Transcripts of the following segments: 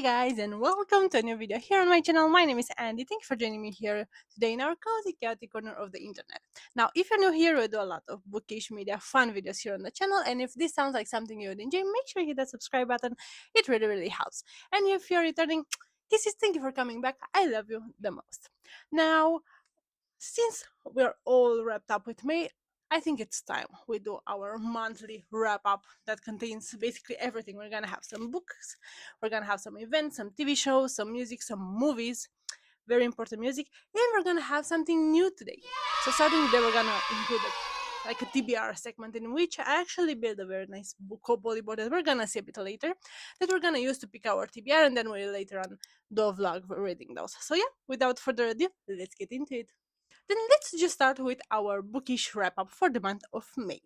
guys, and welcome to a new video here on my channel. My name is Andy. Thank you for joining me here today in our cozy chaotic corner of the internet. Now, if you're new here, we do a lot of bookish media fun videos here on the channel, and if this sounds like something you would enjoy, make sure you hit that subscribe button. It really helps. And if you're returning, kisses, thank you for coming back. I love you the most. Now, since we're all wrapped up with May, I think it's time we do our monthly wrap up that contains basically everything. We're gonna have some books, we're gonna have some events, some TV shows, some music, some movies, very important music, and we're gonna have something new today. So starting today, we're gonna include like a TBR segment in which I actually build a very nice Bookopoly board that we're gonna see a bit later, that we're gonna use to pick our TBR, and then we'll later on do a vlog reading those. So yeah, without further ado, let's get into it. Then let's just start with our bookish wrap up for the month of May.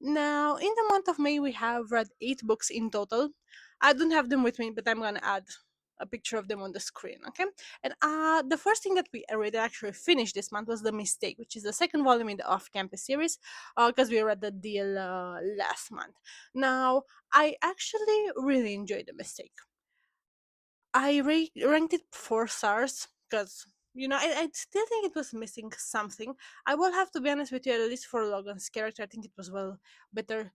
Now, in the month of May, we have read 8 books in total. I don't have them with me, but I'm gonna add a picture of them on the screen, okay? And the first thing that we already actually finished this month was The Mistake, which is the second volume in the Off Campus series, because we read the deal last month. Now, I actually really enjoyed The Mistake. I ranked it 4 stars because I still think it was missing something. I will have to be honest with you, at least for Logan's character, I think it was well better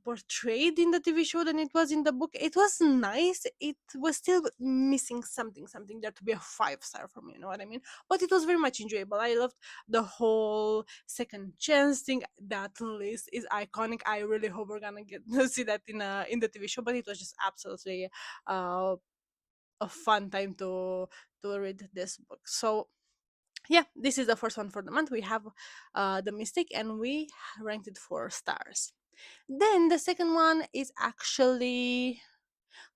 portrayed in the TV show than it was in the book. It was nice. It was still missing something there to be a 5 star for me. You know what I mean? But it was very much enjoyable. I loved the whole second chance thing. That list is iconic. I really hope we're gonna get to see that in the TV show. But it was just absolutely uh a fun time to read this book. So yeah, this is the first one for the month. We have The Mistake, and we ranked it 4 stars. Then the second one is actually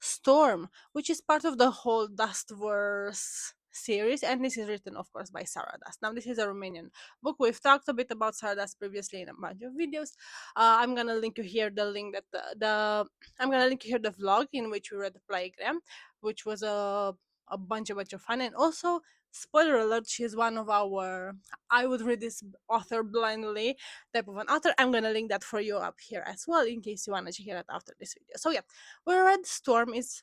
Storm, which is part of the whole Dustverse series, and this is written, of course, by Sara Dust. Now, this is a Romanian book. We've talked a bit about Sara Dust previously in a bunch of videos. I'm gonna link you here the link that the I'm gonna link you here the vlog in which we read the Playgram, which was a bunch of fun, and also spoiler alert, she's one of our I would read this author blindly type of an author. I'm gonna link that for you up here as well in case you wanna check it out after this video. So yeah, we read Storm. Is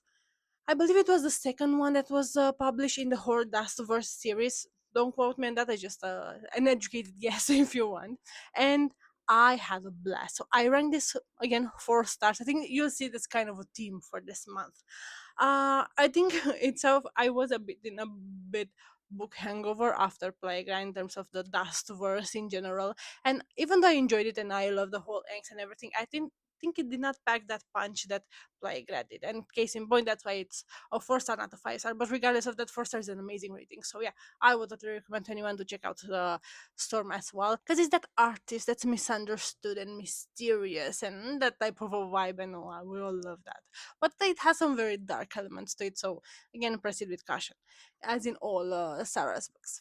I believe it was the second one that was published in the whole Dustverse series. Don't quote me on that. I just an educated guess if you want. And I had a blast. So I ranked this again 4 stars. I think you'll see this kind of a theme for this month. I think itself I was a bit in a bit book hangover after Playground in terms of the Dustverse in general. And even though I enjoyed it and I love the whole angst and everything, I think it did not pack that punch that Playground did. And case in point, that's why it's a 4 star, not a 5 star. But regardless of that, 4 stars is an amazing rating. So yeah, I would totally recommend to anyone to check out the Storm as well, because it's that artist that's misunderstood and mysterious and that type of a vibe, and we all love that. But it has some very dark elements to it. So again, proceed with caution, as in all Sarah's books.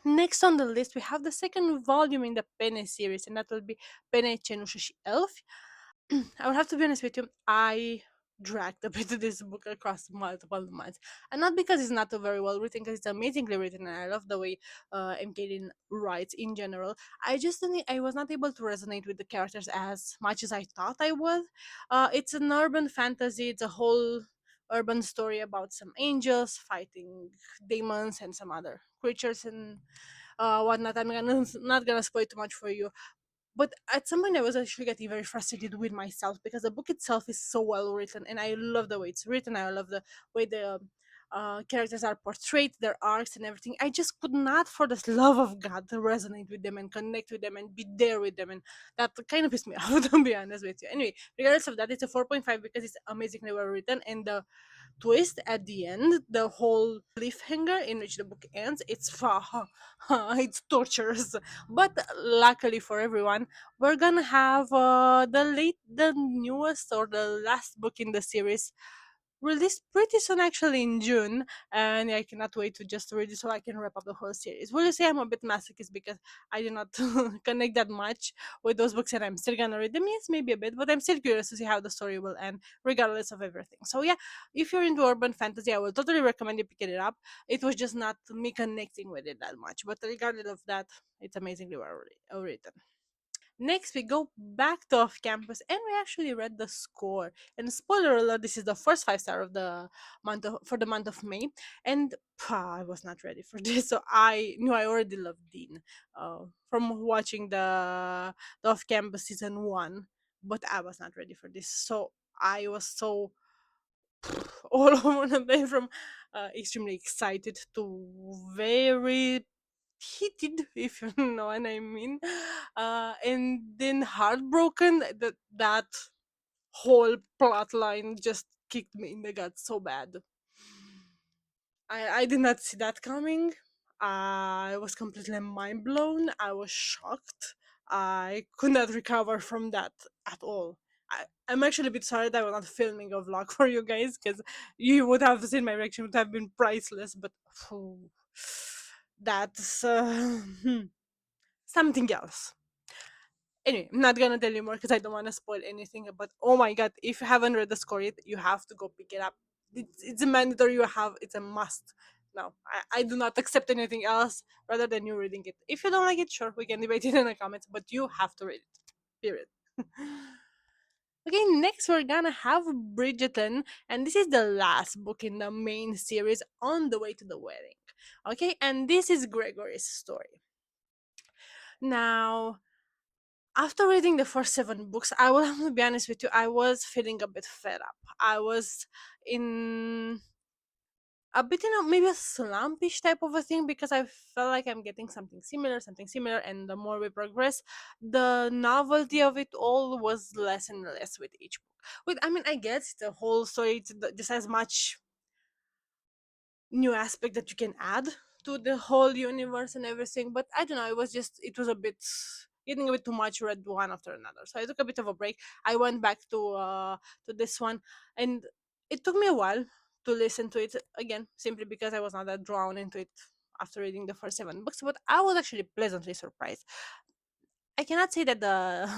Next on the list, we have the second volume in the Pene series, and that will be Pene, Cenușă și Elfi. I would have to be honest with you, I dragged a bit of this book across multiple months. And not because it's not very well written, because it's amazingly written, and I love the way MK writes in general. I was not able to resonate with the characters as much as I thought I would. It's an urban fantasy, it's a whole urban story about some angels fighting demons and some other creatures and whatnot. Not gonna spoil too much for you, but at some point I was actually getting very frustrated with myself because the book itself is so well written, and I love the way it's written. I love the way the characters are portrayed, their arcs and everything. I just could not, for the love of God, to resonate with them and connect with them and be there with them, and that kind of pissed me off, to be honest with you. Anyway, regardless of that, it's a 4.5 because it's amazingly well written, and the twist at the end, the whole cliffhanger in which the book ends, it's torturous. But luckily for everyone, we're gonna have the newest or the last book in the series released pretty soon, actually in June, and I cannot wait to just read it so I can wrap up the whole series. Will you say I'm a bit masochist because I do not connect that much with those books and I'm still gonna read them? Yes, maybe a bit, but I'm still curious to see how the story will end, regardless of everything. So yeah, if you're into urban fantasy, I will totally recommend you picking it up. It was just not me connecting with it that much, but regardless of that, it's amazingly well written. Next, we go back to off campus and we actually read the score. And spoiler alert, this is the first 5 star of the for the month of May. And I was not ready for this, so I knew I already loved Dean from watching the off campus season 1, but I was not ready for this. So I was so all over the place from extremely excited to very heated, if you know what I mean, and then heartbroken. That whole plot line just kicked me in the gut so bad. I did not see that coming. I was completely mind blown. I was shocked. I could not recover from that at all. I'm actually a bit sorry that I was not filming a vlog for you guys, because you would have seen my reaction, would have been priceless. But phew, that's something else. Anyway, I'm not gonna tell you more because I don't want to spoil anything. But oh my god, if you haven't read the score yet, you have to go pick it up. It's a mandatory. You have. It's a must. No, I do not accept anything else rather than you reading it. If you don't like it, sure, we can debate it in the comments. But you have to read it. Period. Okay, next we're gonna have Bridgerton, and this is the last book in the main series, On the Way to the Wedding. Okay, and this is Gregory's story. Now, after reading the first 7 books, I will have to be honest with you, I was feeling a bit fed up. I was in a bit in a maybe a slumpish type of a thing, because I felt like I'm getting something similar, and the more we progress, the novelty of it all was less and less with each book. With I mean, I guess the whole story just as much new aspect that you can add to the whole universe and everything. But I don't know, it was a bit getting a bit too much, read one after another, so I took a bit of a break. I went back to this one, and it took me a while to listen to it again, simply because I was not that drawn into it after reading the first 7 books. But I was actually pleasantly surprised. I cannot say that the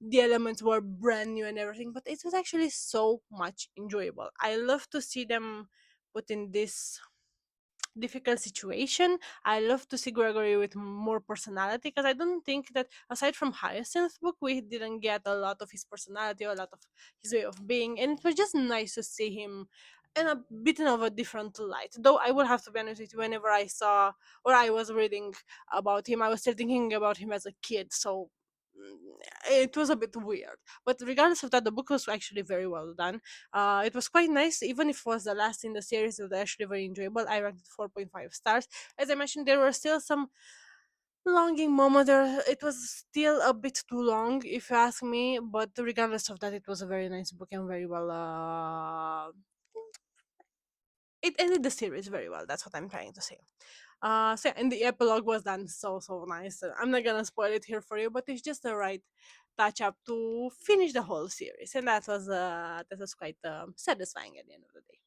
the elements were brand new and everything, but it was actually so much enjoyable. I love to see them put in this difficult situation. I love to see Gregory with more personality, because I don't think that aside from Hyacinth's book, we didn't get a lot of his personality or a lot of his way of being, and it was just nice to see him in a bit of a different light. Though I will have to be honest with you, whenever I saw or I was reading about him, I was still thinking about him as a kid, so it was a bit weird. But regardless of that, the book was actually very well done. It was quite nice, even if it was the last in the series. It was actually very enjoyable. I ranked it 4.5 stars. As I mentioned, there were still some longing moments. It was still a bit too long, if you ask me. But regardless of that, it was a very nice book and very well. It ended the series very well. That's what I'm trying to say. So yeah, and the epilogue was done so nice. I'm not gonna spoil it here for you, but it's just the right touch up to finish the whole series, and that was quite satisfying at the end of the day.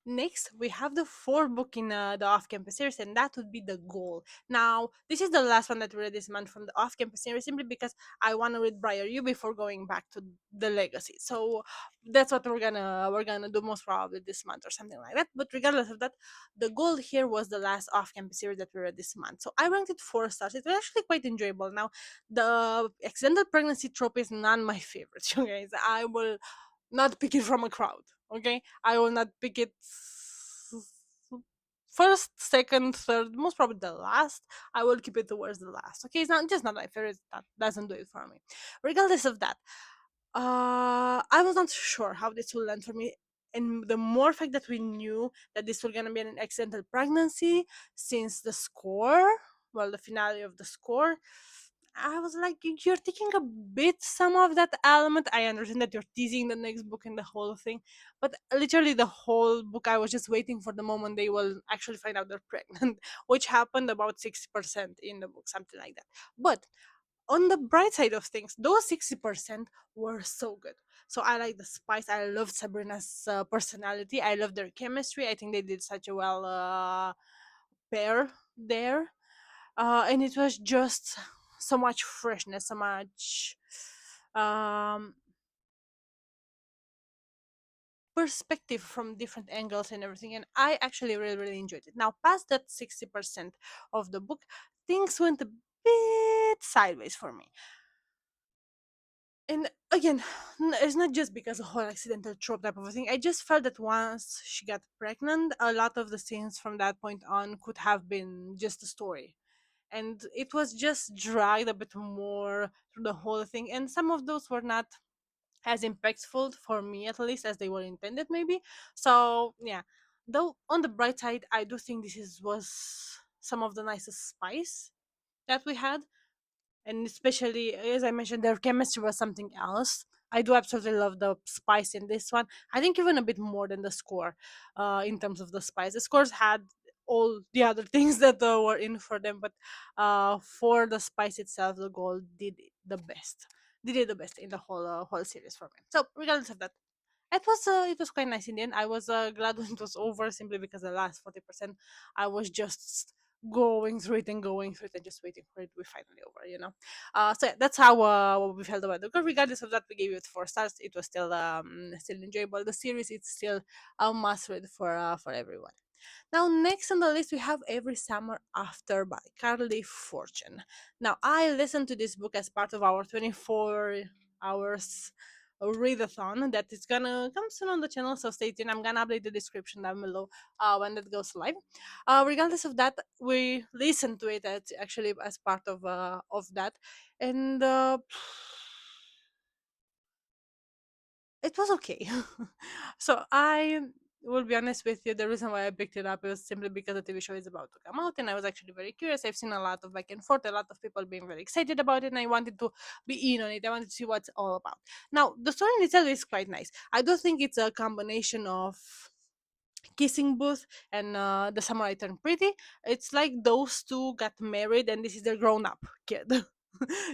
Next, we have the fourth book in the off-campus series, and that would be The Goal. Now, this is the last one that we read this month from the off-campus series, simply because I want to read Briar You before going back to the Legacy. So that's what we're gonna do most probably this month or something like that. But regardless of that, The Goal here was the last off-campus series that we read this month. So I ranked it 4 stars. It was actually quite enjoyable. Now, the accidental pregnancy trope is not my favorite, you guys. I will not pick it from a crowd. Okay, I will not pick it first, second, third, most probably the last. I will keep it towards the last. Okay, it's not just not my favorite. That doesn't do it for me. Regardless of that, I was not sure how this will end for me. And the more fact that we knew that this was gonna be an accidental pregnancy since the score, well, the finale of the score, I was like, you're taking a bit some of that element. I understand that you're teasing the next book and the whole thing, but literally the whole book, I was just waiting for the moment they will actually find out they're pregnant, which happened about 60% in the book, something like that. But on the bright side of things, those 60% were so good. So I like the spice. I loved Sabrina's personality. I love their chemistry. I think they did such a well pair there. And it was just so much freshness, so much um, perspective from different angles and everything. And I actually really enjoyed it. Now, past that 60% of the book, things went a bit sideways for me. And again, it's not just because of whole accidental trope type of a thing. I just felt that once she got pregnant, a lot of the scenes from that point on could have been just a story, and it was just dragged a bit more through the whole thing. And some of those were not as impactful for me, at least, as they were intended, maybe. So yeah, though on the bright side, I do think was some of the nicest spice that we had, and especially as I mentioned, their chemistry was something else. I do absolutely love the spice in this one. I think even a bit more than the score, in terms of the spice. The scores had all the other things that were in for them, but for the spice itself, the gold did the best. Did it the best in the whole series for me. So regardless of that, it was quite nice in the end. I was glad when it was over, simply because the last 40% I was just going through it and going through it and just waiting for it to be finally over. So yeah, that's how what we felt about the girl. Regardless of that, we gave it 4 stars. It was still enjoyable. The series, it's still a must read for everyone. Now, next on the list, we have Every Summer After by Carly Fortune. Now, I listened to this book as part of our 24 hours readathon that is gonna come soon on the channel, so stay tuned. I'm gonna update the description down below when that goes live. Regardless of that, we listened to it actually as part of that, and it was okay. So I will be honest with you, the reason why I picked it up was simply because the TV show is about to come out, and I was actually very curious. I've seen a lot of back and forth, a lot of people being very excited about it, and I wanted to be in on it. I wanted to see what's all about. Now, the story in itself is quite nice. I do think it's a combination of Kissing Booth and The Summer I Turned Pretty. It's like those two got married and this is their grown up kid.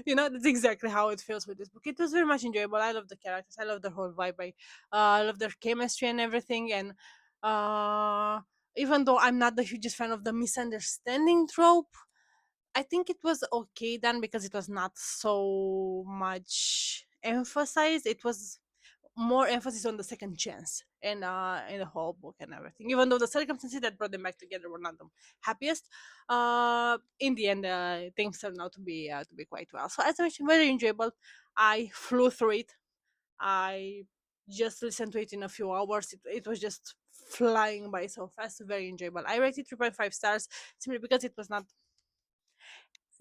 That's exactly how it feels with this book. It was very much enjoyable. I love the characters. I love the whole vibe. I love their chemistry and everything. And uh, even though I'm not the hugest fan of the misunderstanding trope, I think it was okay done because it was not so much emphasized. It was more emphasis on the second chance and in the whole book and everything. Even though the circumstances that brought them back together were not the happiest, in the end, things turned out to be quite well. So as I mentioned, very enjoyable. I flew through it. I just listened to it in a few hours. It was just flying by so fast. Very enjoyable. I rated 3.5 stars simply because it was not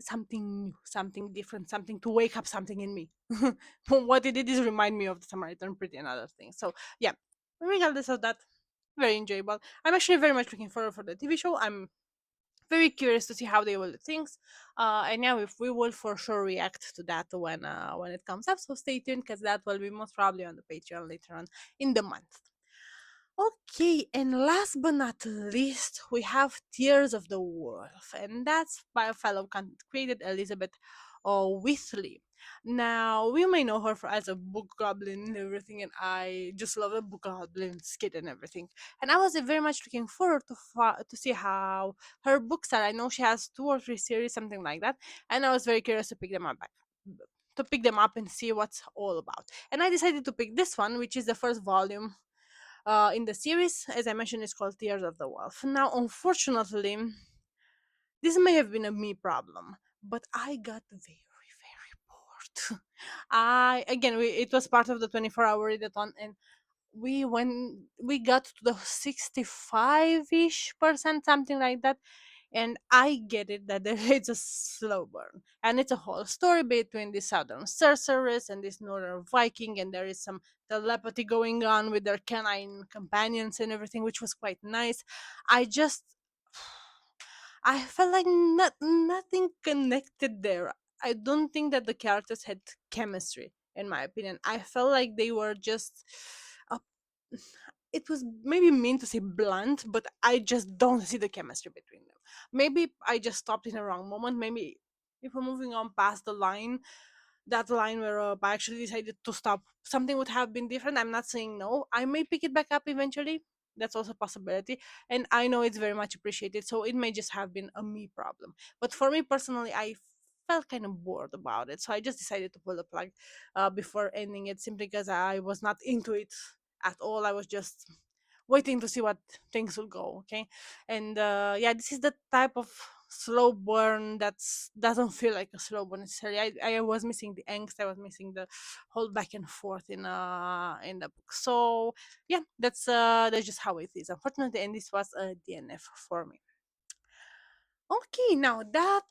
something new, something different, something to wake up something in me. What it did is remind me of the Samaritan Pretty and other things. So yeah, regardless of that, very enjoyable. I'm actually very much looking forward for the TV show. I'm very curious to see how they will do things. And yeah, if we will for sure react to that when it comes up. So stay tuned because that will be most probably on the Patreon later on in the month. Okay, and last but not least, we have Tears of the Wolf, and that's by a fellow content creator, Elizabeth Withley. Now, we may know her as a book goblin and everything, and I just love the book goblin skit and everything. And I was very much looking forward to see how her books are. I know she has 2 or 3 series, something like that, and I was very curious to pick them up. To pick them up and see what's all about. And I decided to pick this one, which is the first volume in the series. As I mentioned, it's called Tears of the Wolf. Now, unfortunately, this may have been a me problem, but I got very bored. It was part of the 24-hour readathon, and we got to the 65-ish%, something like that. And I get it that it's a slow burn, and it's a whole story between this southern sorceress and this northern Viking, and there is some telepathy going on with their canine companions and everything, which was quite nice. I just I felt like nothing connected there. I don't think that the characters had chemistry, in my opinion. I felt like they were just. Uh, it was maybe mean to say blunt, but I just don't see the chemistry between them. Maybe I just stopped in the wrong moment. Maybe if we're moving on past the line, that line where I actually decided to stop, something would have been different. I'm not saying no. I may pick it back up eventually. That's also a possibility. And I know it's very much appreciated. So it may just have been a me problem. But for me personally, I felt kind of bored about it. So I just decided to pull the plug before ending it, simply because I was not into it at all. I was just waiting to see what things will go. Okay. And yeah, this is the type of slow burn that's doesn't feel like a slow burn necessarily. I was missing the angst, I was missing the whole back and forth in the book. So yeah, that's just how it is, unfortunately, and this was a DNF for me. Okay, now that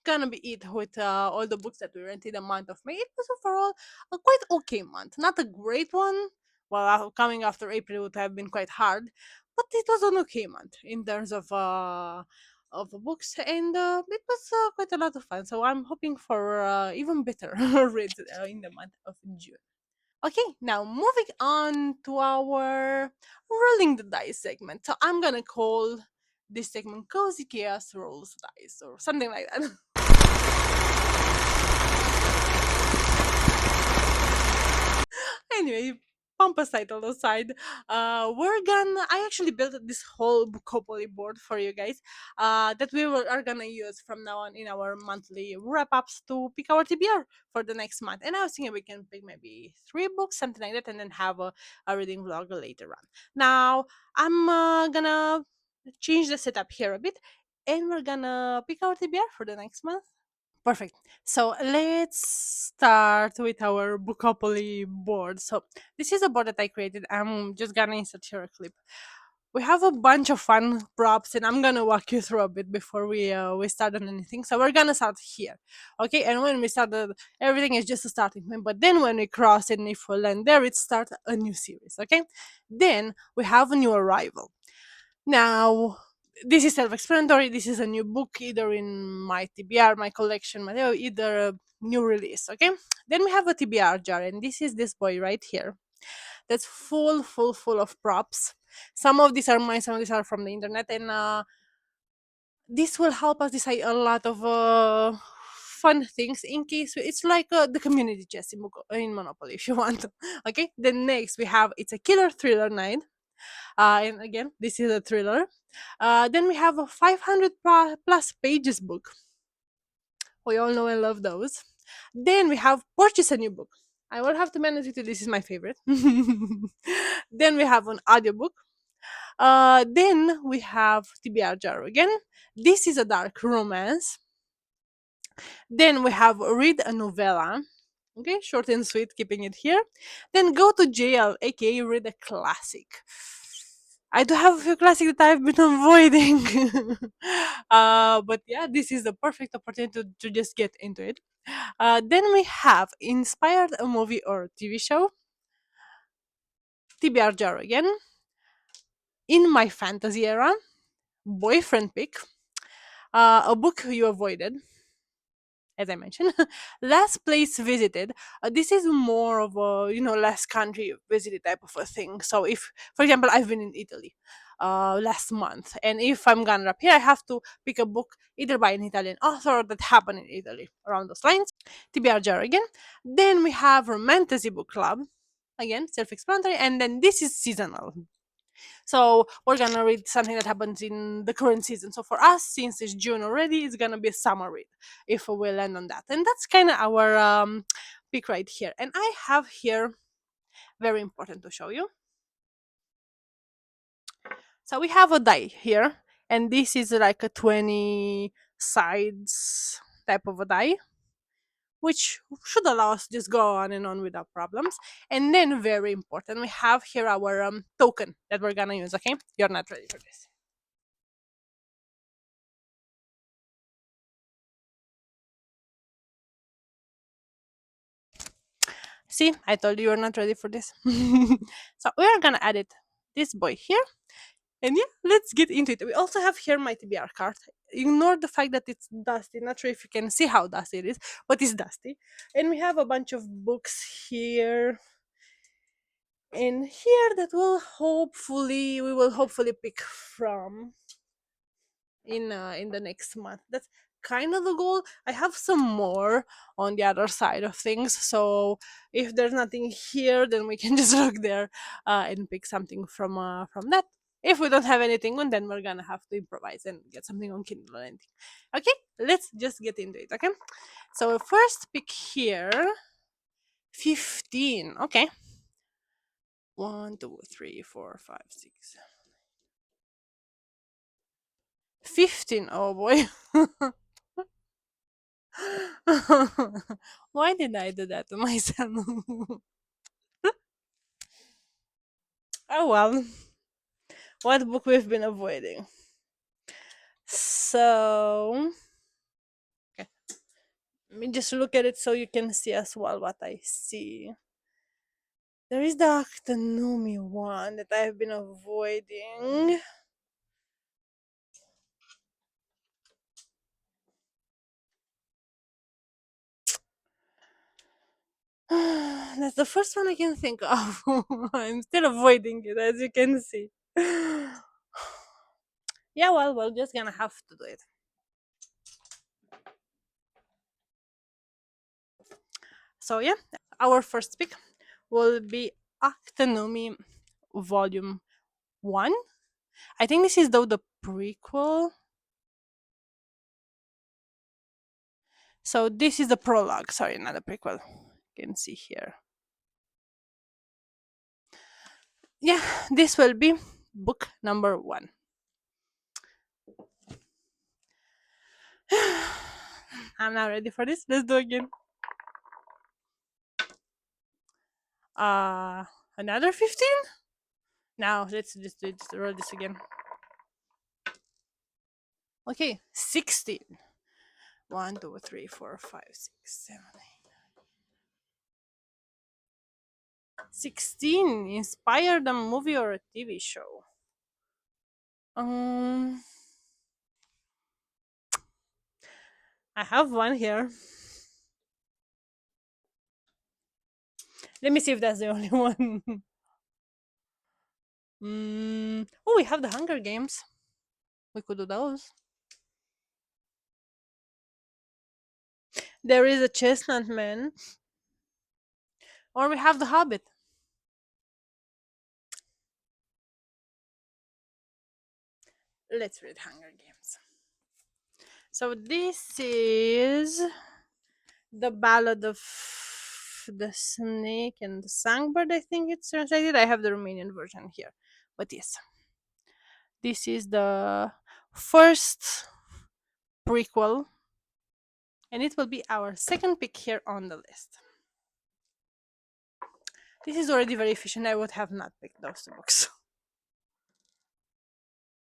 gonna be it with all the books that we rented the month of May. It was overall a quite okay month, not a great one. Well, coming after April would have been quite hard, but it was an okay month in terms of the books, and it was quite a lot of fun. So I'm hoping for even better reads in the month of June. Okay, now moving on to our rolling the dice segment. So I'm gonna call this segment Cozy Chaos Rolls Dice or something like that. Anyway, pompous title aside, I actually built this whole Bookopoly board for you guys that are gonna use from now on in our monthly wrap-ups to pick our TBR for the next month. And I was thinking we can pick maybe 3 books, something like that, and then have a reading vlog later on. Now, I'm gonna change the setup here a bit, and we're gonna pick our TBR for the next month. Perfect. So let's start with our Bookopoly board. So this is a board that I created. I'm just gonna insert here a clip. We have a bunch of fun props, and I'm gonna walk you through a bit before we start on anything. So we're gonna start here, okay? And when we started, everything is just a starting point. But then when we cross and if we land there, it starts a new series, okay? Then we have a new arrival. Now, this is self-explanatory. This is a new book, either in my TBR, my collection, either a new release. Okay. Then we have a TBR jar, and this is this boy right here. That's full of props. Some of these are mine, some of these are from the internet, and this will help us decide a lot of fun things in case it's like the community chest in Monopoly, if you want. Okay. Then next we have it's a killer thriller night. And again, this is a thriller. Then we have a 500 plus pages book. We all know and love those. Then we have Purchase a New Book. I will have to manage it. This is my favorite. Then we have an audiobook. Then we have TBR Jar again. This is a dark romance. Then we have Read a Novella. Okay, short and sweet, keeping it here. Then Go to Jail, aka Read a Classic. I do have a few classics that I've been avoiding. But yeah, this is the perfect opportunity to just get into it. Then we have inspired a movie or TV show. TBR Jar again. In my fantasy era, boyfriend pick. A book you avoided, as I mentioned. Last place visited. This is more of a last country visited type of a thing. So if, for example, I've been in Italy last month, and if I'm gonna wrap here, I have to pick a book either by an Italian author that happened in Italy around those lines. TBR jar again. Then we have Romantasy Book Club. Again, self-explanatory, and then this is seasonal. So we're gonna read something that happens in the current season. So for us, since it's June already, it's gonna be a summer read if we land on that. And that's kind of our pick right here. And I have here very important to show you. So we have a die here, and this is like a 20 sides type of a die, which should allow us to just go on and on without problems. And then very important, we have here our token that we're gonna use. Okay, you're not ready for this. See, I told you you're not ready for this. So we are gonna add it, this boy here. And yeah, let's get into it. We also have here my TBR card. Ignore the fact that it's dusty. Not sure if you can see how dusty it is, but it's dusty. And we have a bunch of books here and here that we will hopefully pick from in the next month. That's kind of the goal. I have some more on the other side of things, so if there's nothing here, then we can just look there and pick something from that. If we don't have anything on, then we're gonna have to improvise and get something on Kindle or anything. Okay, let's just get into it. Okay, so first pick here, 15. Okay, 1, 2, 3, 4, 5, 6. 15. Oh boy. Why did I do that to myself? Oh well. What book we've been avoiding? So okay, let me just look at it so you can see as well what I see. There is the Actonumi one that I've been avoiding. That's the first one I can think of. I'm still avoiding it, as you can see. Yeah, well, we're just gonna have to do it. So yeah, our first pick will be Actonumi Volume 1. I think this is though the prequel. So this is the prologue. Sorry, not the prequel. You can see here. Yeah, this will be book number 1. I'm not ready for this. Let's do again. Uh Another 15? Now let's just roll this again. Okay, 16. 1, 2, 3, 4, 5, 6, 7, 8. 16. Inspired a movie or a TV show. Um, I have one here. Let me see if that's the only one. Oh, we have the Hunger Games. We could do those. There is a Chestnut Man. Or we have the Hobbit. Let's read Hunger Games. So this is the Ballad of the Snake and the Songbird, I think it's translated. I have the Romanian version here. But yes, this is the first prequel, and it will be our second pick here on the list. This is already very efficient. I would have not picked those two books.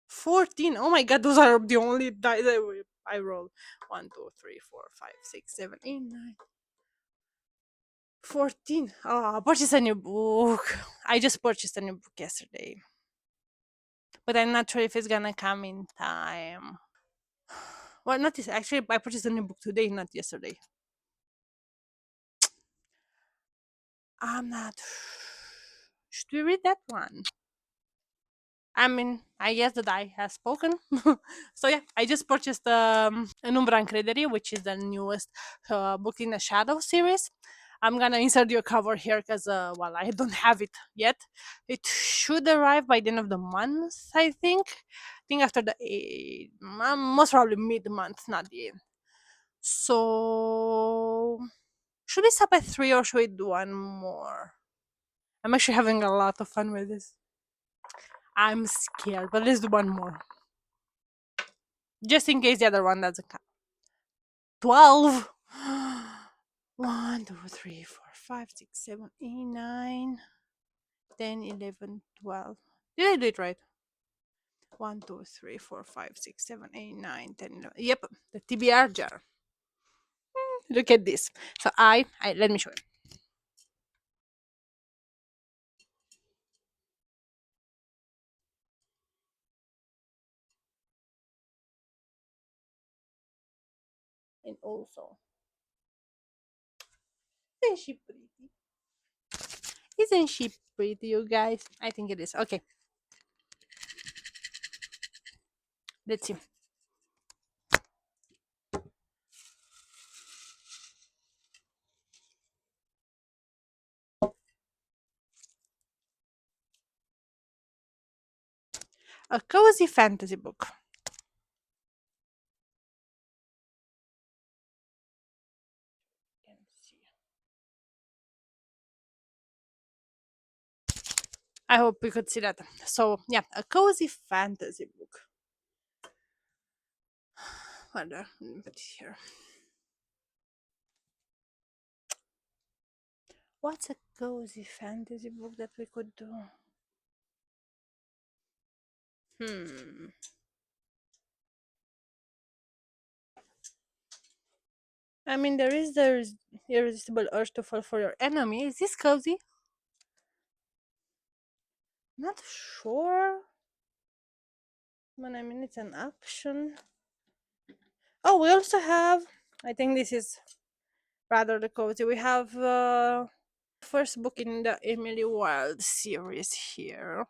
14. Oh my god, those are the only die that I roll. 1, 2, 3, 4, 5, 6, 7, 8, 9. 14. Oh, I purchased a new book. I just purchased a new book yesterday. But I'm not sure if it's gonna come in time. Well, not this. Actually, I purchased a new book today, not yesterday. I'm not. Should we read that one? I mean, I guess the die has spoken. So yeah, I just purchased În umbra încrederii, which is the newest book in the Shadow series. I'm gonna insert your cover here because well, I don't have it yet. It should arrive by the end of the month, I think. I think after the most probably mid month, not the end. So should we stop at 3 or should we do one more? I'm actually having a lot of fun with this. I'm scared, but let's do one more. Just in case the other one doesn't come. 12. 1, 2, 3, 4, 5, 6, 7, 8, 9, 10, 11, 12. Did I do it right? 1, 2, 3, 4, 5, 6, 7, 8, 9, 10, 11. Yep, the TBR jar. Look at this. So I let me show you. And also, isn't she pretty? Isn't she pretty, you guys? I think it is. Okay, let's see. A cozy fantasy book. I hope you could see that. So yeah, a cozy fantasy book. What the? Put it here. What's a cozy fantasy book that we could do? Hmm. I mean, there is the irresistible urge to fall for your enemy. Is this cozy? Not sure. But I mean, it's an option. Oh, we also have. I think this is rather the cozy. We have first book in the Emily Wilde series here.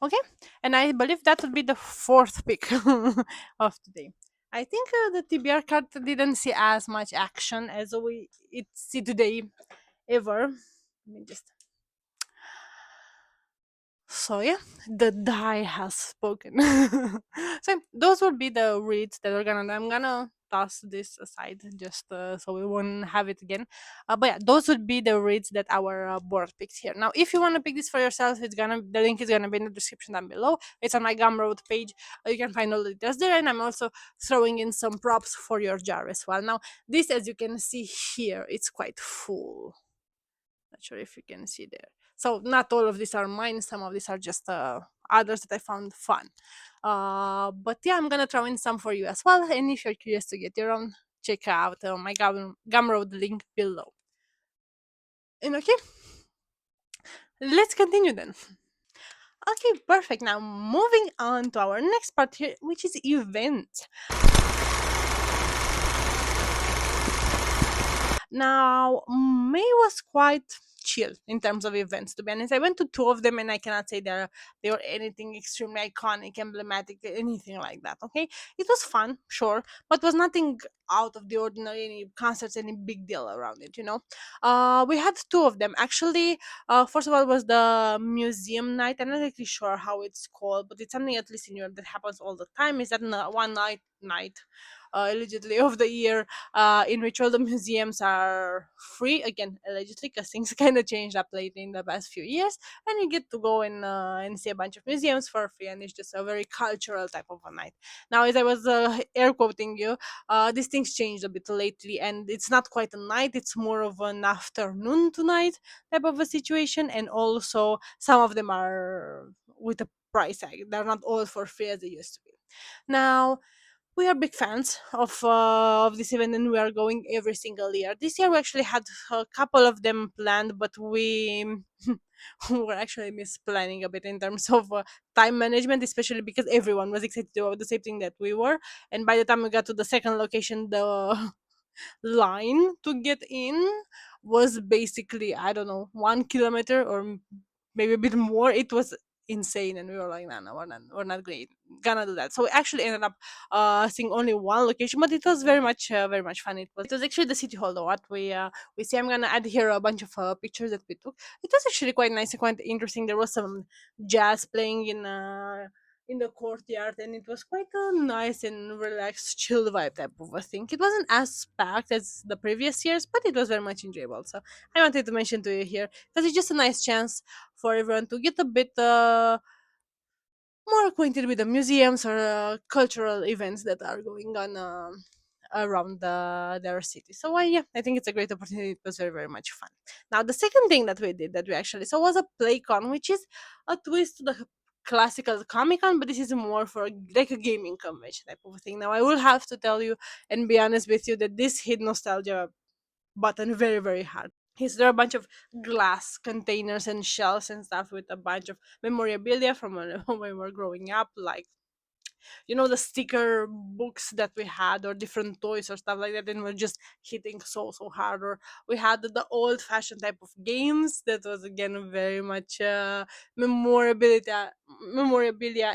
Okay, and I believe that would be the fourth pick of today. I think the TBR card didn't see as much action as we it see today ever. Let me just So yeah, the die has spoken. So those would be the reads that we're gonna. I'm gonna toss this aside just so we won't have it again. But yeah, those would be the reads that our board picked here. Now, if you want to pick this for yourself, it's gonna the link is gonna be in the description down below. It's on my Gumroad page. You can find all the details there, and I'm also throwing in some props for your jar as well. Now, this, as you can see here, it's quite full. Not sure if you can see there. So not all of these are mine. Some of these are just others that I found fun. But yeah, I'm gonna throw in some for you as well. And if you're curious to get your own, check out my Gumroad link below. And okay, let's continue then. Okay, perfect. Now moving on to our next part here, which is events. Now, May was quite chill in terms of events. To be honest, I went to two of them, and I cannot say they were anything extremely iconic, emblematic, anything like that. Okay, it was fun, sure, but was nothing out of the ordinary. Any concerts, any big deal around it. We had two of them actually. First of all, was the museum night. I'm not exactly sure how it's called, but it's something at least in Europe that happens all the time. Is that one night allegedly of the year in which all the museums are free again, allegedly, because things kind of changed up lately in the past few years, and you get to go and see a bunch of museums for free, and it's just a very cultural type of a night. Now, as I was air quoting you, these things changed a bit lately, and it's not quite a night, it's more of an afternoon to night type of a situation, and also some of them are with a price tag. They're not all for free as they used to be. Now, we are big fans of this event, and we are going every single year. This year we actually had a couple of them planned, but we were actually misplanning a bit in terms of time management, especially because everyone was excited about the same thing that we were. And by the time we got to the second location, the line to get in was basically, I don't know, 1 kilometer or maybe a bit more. It was insane, and we were like, no, we're not gonna do that. So we actually ended up seeing only one location, but it was very much fun. It was actually the city hall though. What we see, I'm gonna add here a bunch of pictures that we took. It was actually quite nice and quite interesting. There was some jazz playing in the courtyard, and it was quite a nice and relaxed chill vibe type of a thing. It wasn't as packed as the previous years, but it was very much enjoyable. So I wanted to mention to you here because it's just a nice chance for everyone to get a bit more acquainted with the museums or cultural events that are going on around their city. So yeah, I think it's a great opportunity. It was very, very much fun. Now, the second thing that we did that we actually saw was a PlayCon, which is a twist to the classical Comic Con, but this is more for like a gaming convention type of thing. Now, I will have to tell you and be honest with you that this hit nostalgia button very, very hard. Yes, there are a bunch of glass containers and shells and stuff with a bunch of memorabilia from when when we were growing up, like the sticker books that we had, or different toys or stuff like that, and we're just hitting so hard. Or we had the old fashioned type of games that was again very much memorabilia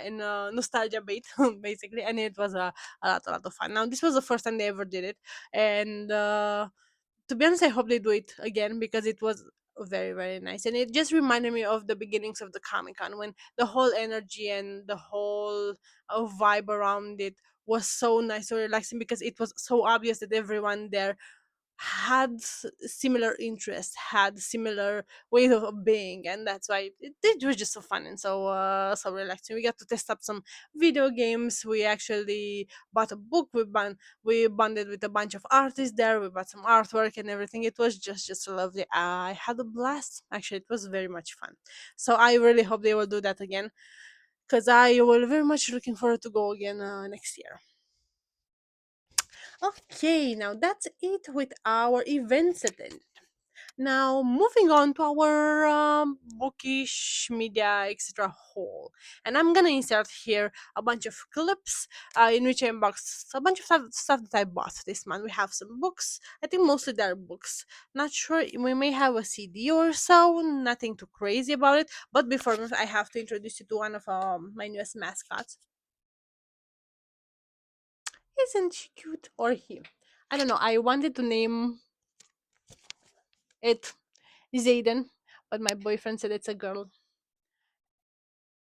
and nostalgia bait basically, and it was a lot of fun. Now, this was the first time they ever did it, and to be honest, I hope they do it again because it was very, very nice. And it just reminded me of the beginnings of the Comic Con when the whole energy and the whole vibe around it was so nice, so relaxing, because it was so obvious that everyone there had similar interests, had similar ways of being, and that's why it was just so fun and so relaxing. We got to test up some video games. We actually bought a book. We bonded with a bunch of artists there. We bought some artwork and everything. It was just lovely. I had a blast. Actually, it was very much fun. So I really hope they will do that again, because I will very much looking forward to go again next year. Okay, now that's it with our events attended. Now, moving on to our bookish media etc. haul, and I'm gonna insert here a bunch of clips in which I unboxed a bunch of stuff that I bought this month. We have some books. I think mostly they're books. Not sure. We may have a CD or so. Nothing too crazy about it. But before that, I have to introduce you to one of my newest mascots. Isn't she cute? Or he? I don't know. I wanted to name it Zayden, but my boyfriend said it's a girl,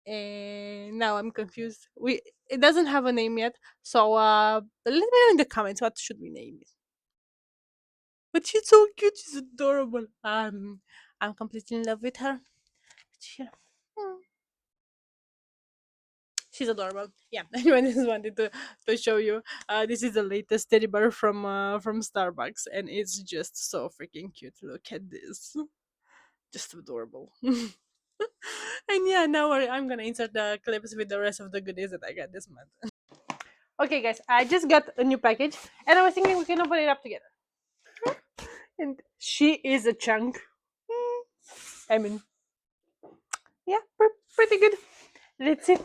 and now I'm confused. It doesn't have a name yet, so let me know in the comments what should we name it. But she's so cute. She's adorable. I'm completely in love with her. She- hmm, She's adorable. Yeah, anyone just wanted to show you. This is the latest teddy bear from Starbucks, and it's just so freaking cute. Look at this, just adorable. And yeah, now I'm gonna insert the clips with the rest of the goodies that I got this month. Okay, guys, I just got a new package, and I was thinking we can open it up together. And she is a chunk. I mean, yeah, pretty good. Let's see.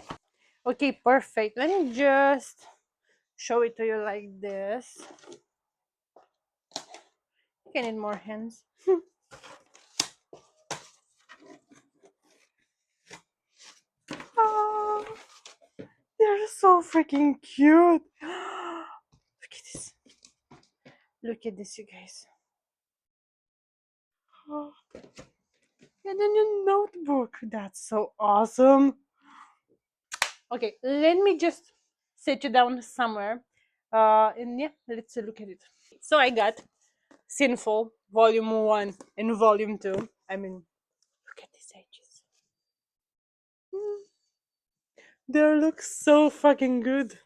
Okay, perfect. Let me just show it to you like this. You can need more hands. Oh, they're so freaking cute. Look at this. Look at this, you guys. Oh, and then your notebook. That's so awesome. Okay, let me just sit you down somewhere. And yeah, let's look at it. So I got Sinful Volume 1 and Volume 2. I mean, look at these edges. They look so fucking good.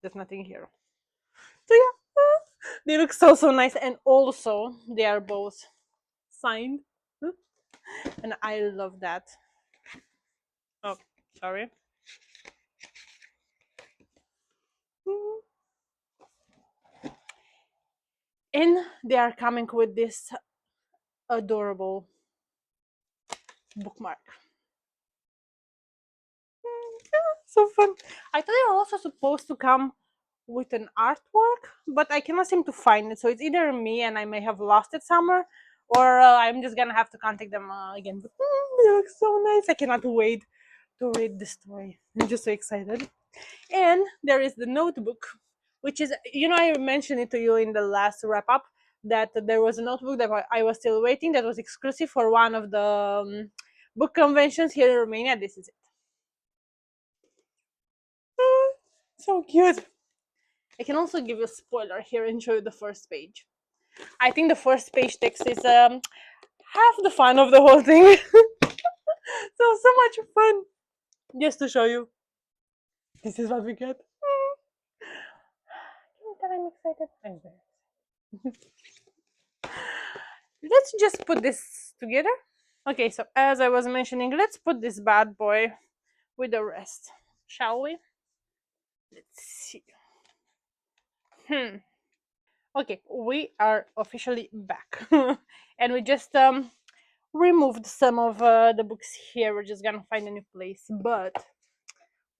There's nothing here. So yeah, they look so nice, and also they are both signed, and I love that. Oh, sorry. And they are coming with this adorable bookmark. So fun. I thought they were also supposed to come with an artwork, but I cannot seem to find it. So it's either me and I may have lost it somewhere, or I'm just gonna have to contact them again. But they look so nice. I cannot wait to read the story. I'm just so excited. And there is the notebook, which is, I mentioned it to you in the last wrap up that there was a notebook that I was still waiting, that was exclusive for one of the book conventions here in Romania. This is it. So cute. I can also give you a spoiler here and show you the first page. I think the first page text is half the fun of the whole thing. So much fun. Just to show you. This is what we get. I'm excited. I'm very Let's just put this together. Okay, so as I was mentioning, let's put this bad boy with the rest, shall we? Let's see. Okay, we are officially back. And we just removed some of the books here. We're just gonna find a new place, but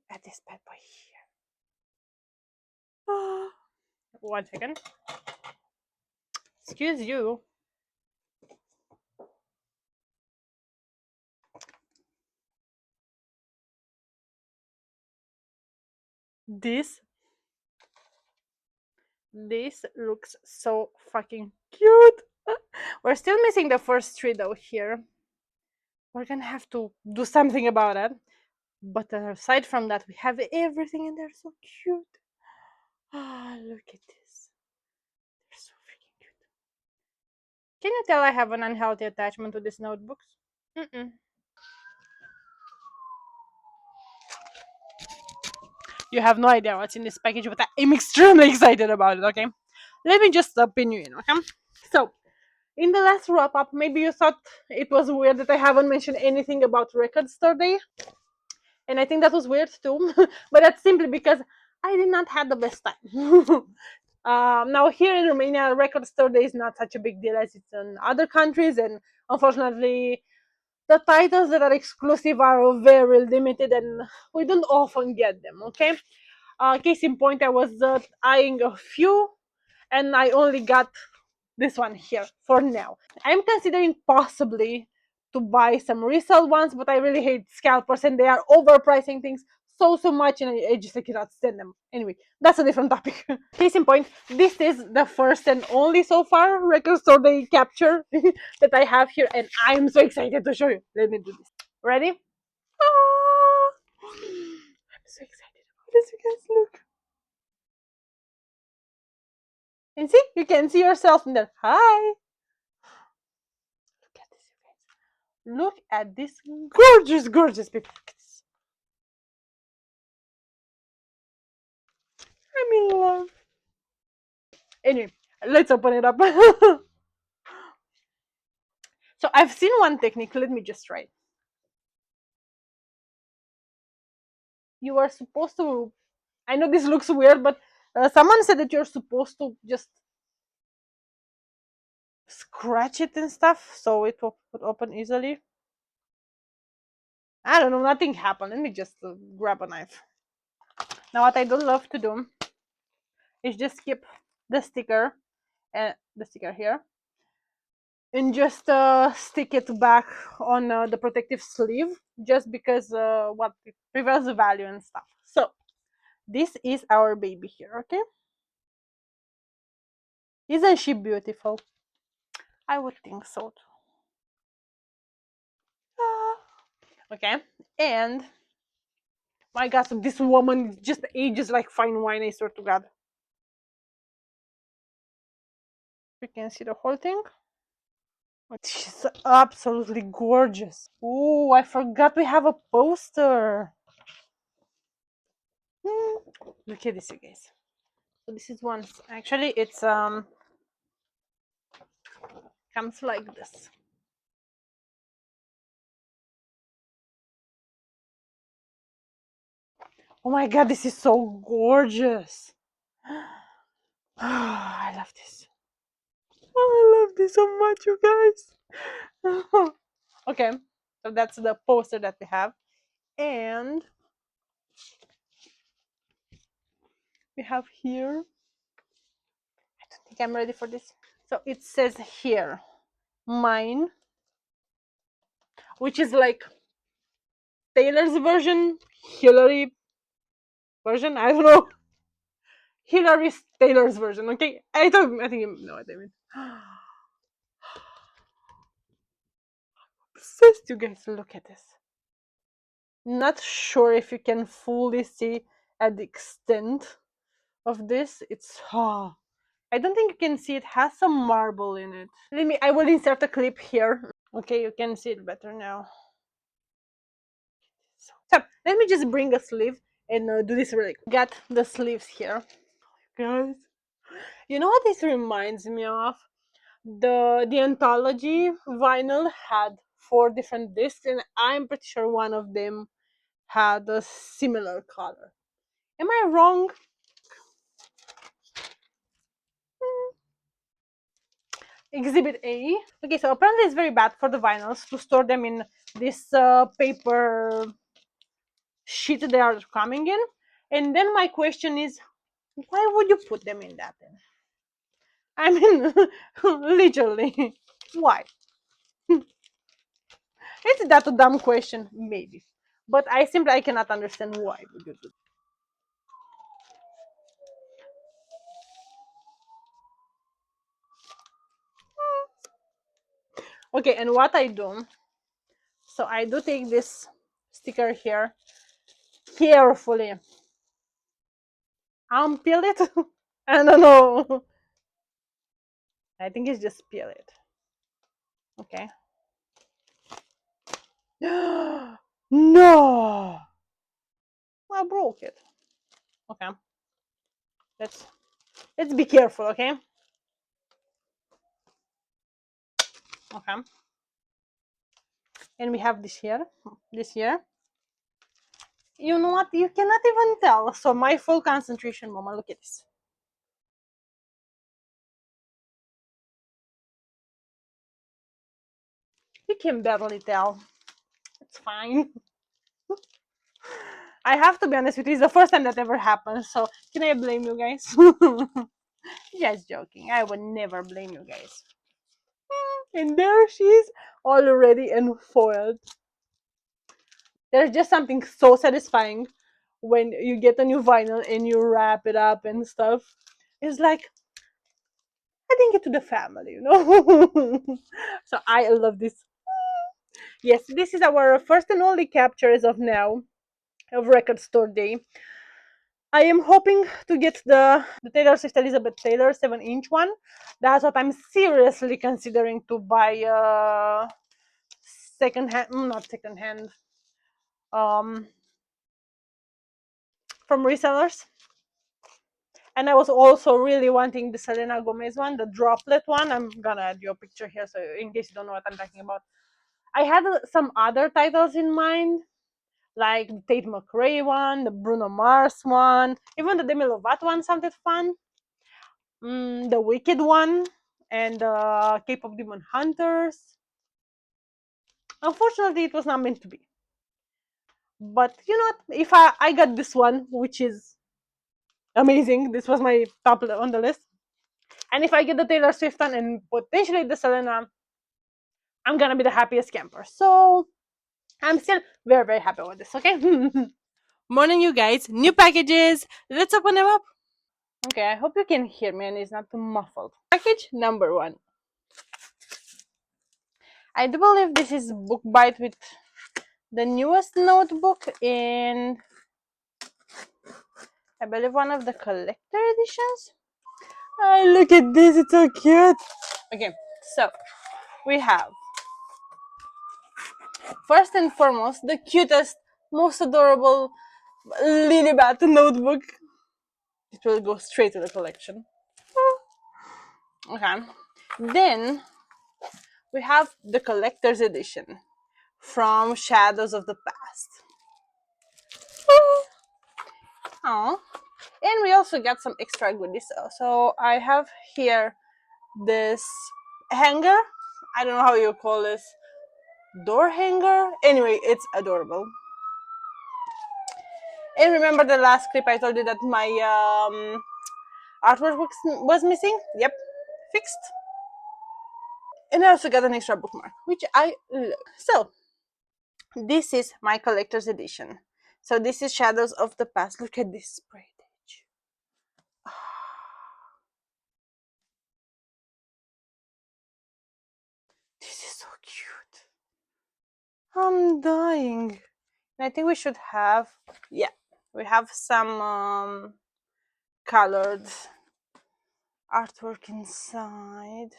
at this bad boy here. 1 second. Excuse you. This looks so fucking cute. We're still missing the first three though here. We're gonna have to do something about it. But aside from that, we have everything, and they're so cute. Ah, look at this. They're so freaking cute. Can you tell I have an unhealthy attachment to these notebooks? You have no idea what's in this package, but I'm extremely excited about it, okay? Let me just pin you in, okay? So, in the last wrap up, maybe you thought it was weird that I haven't mentioned anything about Record Store Day. And I think that was weird too, but that's simply because I did not have the best time. Now, here in Romania, Record Store Day is not such a big deal as it's in other countries, and unfortunately, the titles that are exclusive are very limited and we don't often get them, okay? Case in point, I was eyeing a few and I only got this one here for now. I'm considering possibly to buy some resale ones, but I really hate scalpers and they are overpricing things so much and I just cannot stand them. Anyway, that's a different topic. Case in point, this is the first and only so far Record Store Day capture that I have here and I'm so excited to show you. Let me do this. Ready? Ah! I'm so excited about this, you guys, look. And see, you can see yourself in there. Hi! Look at this, you guys. Look at this gorgeous paper. I'm in love. Anyway, let's open it up. So I've seen one technique. Let me just try it. You are supposed to. I know this looks weird, but someone said that you're supposed to just scratch it and stuff so it would open easily. I don't know. Nothing happened. Let me just grab a knife. Now, what I don't love to do is just skip the sticker and the sticker here and just stick it back on the protective sleeve just because what it prevents the value and stuff. So this is our baby here, okay? Isn't she beautiful? I would think so too. Okay, and my god, so this woman just ages like fine wine, I swear to god. You can see the whole thing. She's absolutely gorgeous. Oh, I forgot we have a poster. Look at this, you guys. So this is one. Actually, it's comes like this. Oh my god, this is so gorgeous. I love this. Oh, I love this so much, you guys. Okay, so that's the poster that we have. And we have here, I don't think I'm ready for this. So it says here, mine, which is like Taylor's version, Hillary version, I don't know. Hillary's Taylor's version, okay? I think you know what I mean. Obsessed, you guys, look at this. Not sure if you can fully see at the extent of this. It's I don't think you can see, it has some marble in it. I will insert a clip here. Okay, you can see it better now. So let me just bring a sleeve and do this really quick. Got the sleeves here, guys. You know what this reminds me of? The anthology vinyl had 4 different discs, and I'm pretty sure one of them had a similar color. Am I wrong? Exhibit A. Okay, so apparently it's very bad for the vinyls to store them in this paper sheet they are coming in. And then my question is, why would you put them in that then? I mean, literally, why? Is that a dumb question? Maybe. But I cannot understand why would you do that. Okay, and what I do, so I do take this sticker here carefully, unpeel it. I don't know. I think it's just peel it. Okay. No! I broke it. Okay. Let's be careful, okay? Okay. And we have this here. This here. You know what? You cannot even tell. So my full concentration, Mama. Look at this. You can barely tell. It's fine. I have to be honest with you. It's the first time that ever happened. So can I blame you guys? Just joking. I would never blame you guys. And there she is, already unfoiled. There's just something so satisfying when you get a new vinyl and you wrap it up and stuff. It's like adding it to the family, you know? So I love this. Yes, this is our first and only capture as of now of Record Store Day. I am hoping to get the Taylor Swift Elizabeth Taylor 7-inch one. That's what I'm seriously considering to buy second hand, not second hand, um, from resellers. And I was also really wanting the Selena Gomez one, the droplet one. I'm gonna add you a picture here so in case you don't know what I'm talking about. I had some other titles in mind, like the Tate McRae one, the Bruno Mars one, even the Demi Lovato one sounded fun. The Wicked one, and K-pop Demon Hunters. Unfortunately, it was not meant to be. But you know what? If I got this one, which is amazing, this was my top on the list. And if I get the Taylor Swift one and potentially the Selena, I'm gonna be the happiest camper. So I'm still very, very happy with this, okay? Morning, you guys. New packages. Let's open them up. Okay, I hope you can hear me and it's not too muffled. Package number 1. I do believe this is Book Bite with the newest notebook in, I believe, one of the collector editions. Oh, look at this. It's so cute. Okay, so we have, first and foremost, the cutest, most adorable Lily notebook. It will go straight to the collection. Okay. Then we have the collector's edition from Shadows of the Past. Oh. And we also got some extra goodies. So I have here this hanger. I don't know how you call this. Door hanger? Anyway, it's adorable. And remember the last clip I told you that my artwork was missing? Yep, fixed. And I also got an extra bookmark, which I love. So, this is my collector's edition. So this is Shadows of the Past. Look at this spray page. This is so cute. I'm dying. And I think we should have, yeah, we have some colored artwork inside.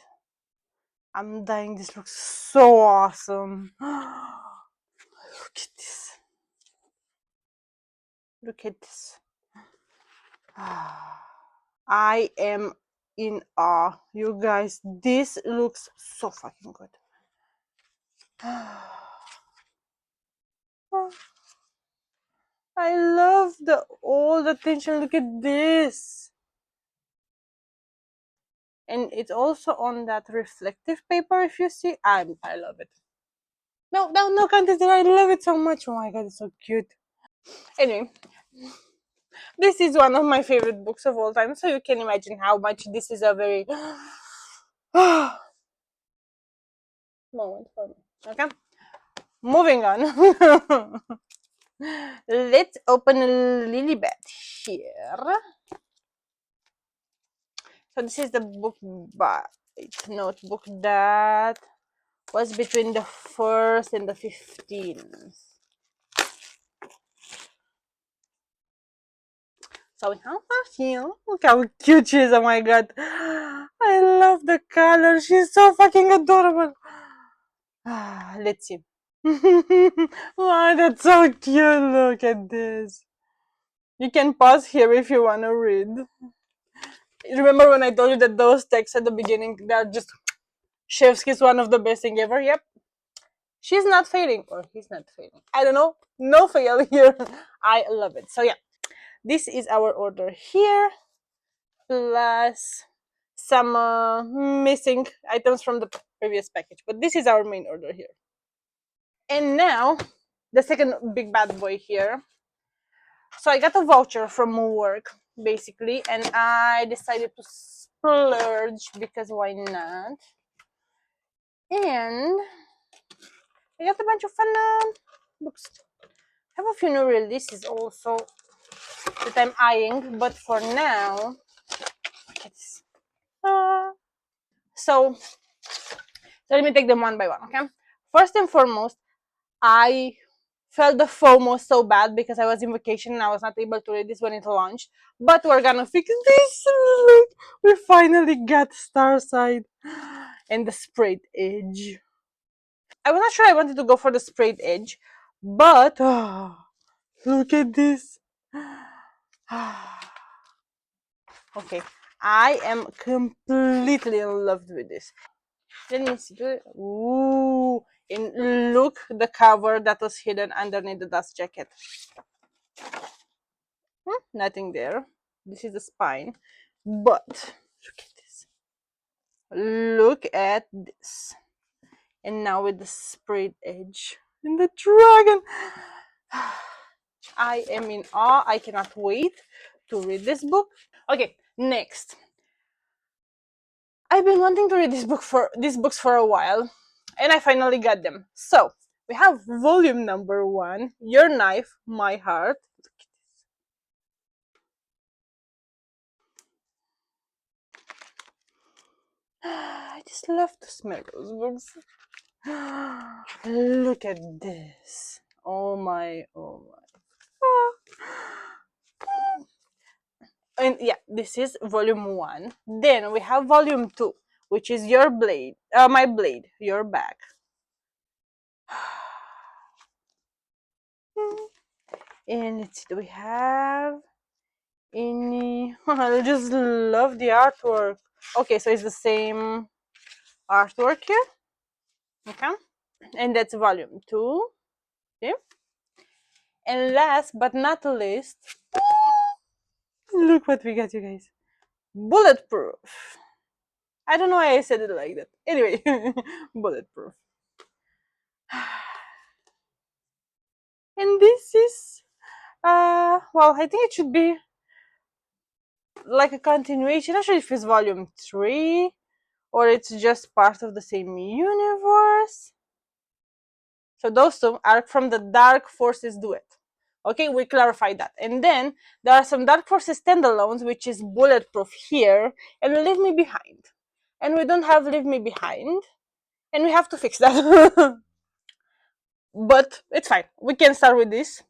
I'm dying. This looks so awesome. Look at this. Look at this. I am in awe. You guys, this looks so fucking good. I love all the tension. Look at this. And it's also on that reflective paper, if you see. I love it. No contest. I love it so much. Oh my god, it's so cute. Anyway, this is one of my favorite books of all time, so you can imagine how much this is a very moment for me. Okay, moving on. Let's open Lilibet here. So this is the book notebook that was between the 1st and the 15th. So we have perfume. Look how cute she is. Oh my god. I love the color. She's so fucking adorable. Let's see. Wow, that's so cute. Look at this. You can pause here if you want to read. Remember when I told you that those texts at the beginning, they're just chef's kiss, one of the best thing ever? Yep. She's not failing, or he's not failing. I don't know. No fail here. I love it. So yeah, this is our order here, plus some missing items from the previous package. But this is our main order here. And now, the second big bad boy here. So I got a voucher from work, basically, and I decided to splurge because why not? And I got a bunch of fun books. I have a few new releases also that I'm eyeing, but for now, look at this. So let me take them one by one, okay? First and foremost, I felt the FOMO so bad because I was in vacation and I was not able to read this when it launched. But we're gonna fix this. Look, we finally got Starside and the sprayed edge. I was not sure I wanted to go for the sprayed edge, but look at this. Okay, I am completely in love with this. Let me see. Ooh, and look the cover that was hidden underneath the dust jacket. Nothing there. This is the spine, but look at this. Look at this. And now with the sprayed edge and the dragon. I am in awe. I cannot wait to read this book. Okay, next. I've been wanting to read these books for a while, and I finally got them. So we have volume number 1, Your Knife, My Heart. I just love to smell those books. Look at this. Oh my, oh my. And yeah, this is volume 1. Then we have volume 2, which is Your Blade, My Blade, Your Back. And let's see, do we have any? I just love the artwork. Okay, so it's the same artwork here. Okay, and that's volume 2. Okay, and last but not least, look what we got, you guys. Bulletproof. I don't know why I said it like that. Anyway, Bulletproof. And this is, well, I think it should be like a continuation. Not sure if it's volume 3 or it's just part of the same universe. So those two are from the Dark Forces duet. Okay, we clarified that. And then there are some Dark Forces standalones, which is Bulletproof here, and Leave Me Behind. And we don't have Leave Me Behind, and we have to fix that. But it's fine. We can start with this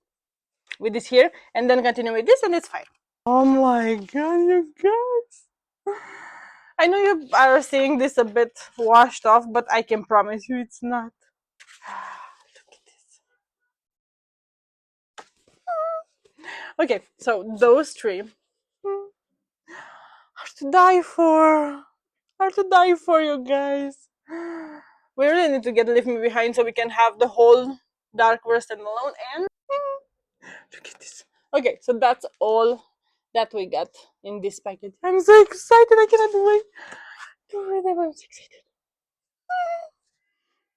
here, and then continue with this, and it's fine. Oh my god, you guys. I know you are seeing this a bit washed off, but I can promise you it's not. Look at this. Okay, so those three are to die for. Are to die for, you guys. We really need to get Leave Me Behind so we can have the whole Dark Verse and alone. And look at this. Okay, so that's all that we got in this package. I'm so excited. I cannot wait to read them. I'm so excited.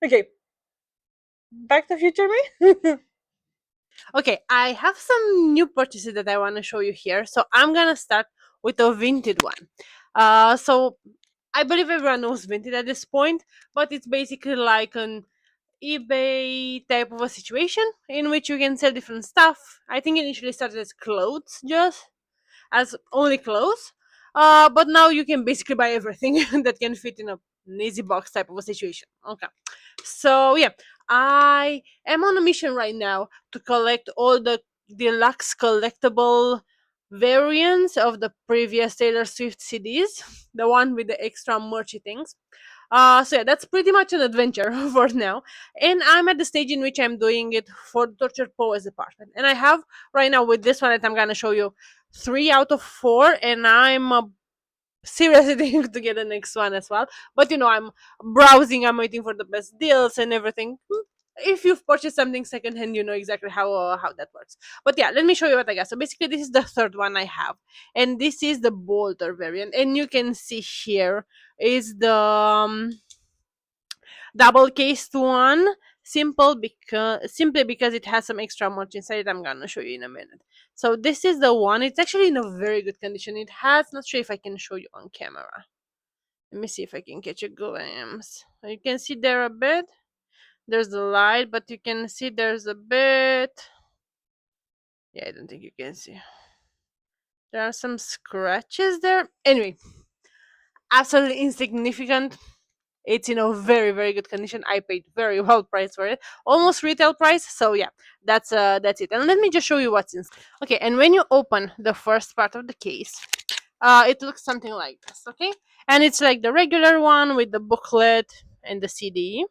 Okay, back to Future Me. Okay, I have some new purchases that I want to show you here. So I'm gonna start with a Vinted one. So I believe everyone knows Vinted at this point, but it's basically like an eBay type of a situation in which you can sell different stuff. I think it initially started as clothes, just as only clothes. But now you can basically buy everything that can fit in a easy box type of a situation. Okay. So yeah, I am on a mission right now to collect all the deluxe collectible variants of the previous Taylor Swift CDs, the one with the extra merchy things. So yeah, that's pretty much an adventure for now. And I'm at the stage in which I'm doing it for the Tortured Poets department. And I have right now with this one that I'm gonna show you 3 out of 4, and I'm seriously thinking to get the next one as well. But I'm browsing, I'm waiting for the best deals and everything. If you've purchased something secondhand, you know exactly how that works. But yeah, let me show you what I got. So basically, this is the third one I have, and this is the bolder variant. And you can see here is the double cased one. Simply because it has some extra merch inside it. I'm gonna show you in a minute. So this is the one. It's actually in a very good condition. It has, not sure if I can show you on camera. Let me see if I can catch a glimpse. You can see there a bit. There's the light, but you can see there's a bit. Yeah, I don't think you can see. There are some scratches there. Anyway, absolutely insignificant. It's in a very very good condition. I paid very well price for it, almost retail price. So yeah, that's it. And let me just show you what's inside. Okay, and when you open the first part of the case, it looks something like this. Okay, and it's like the regular one with the booklet and the CD,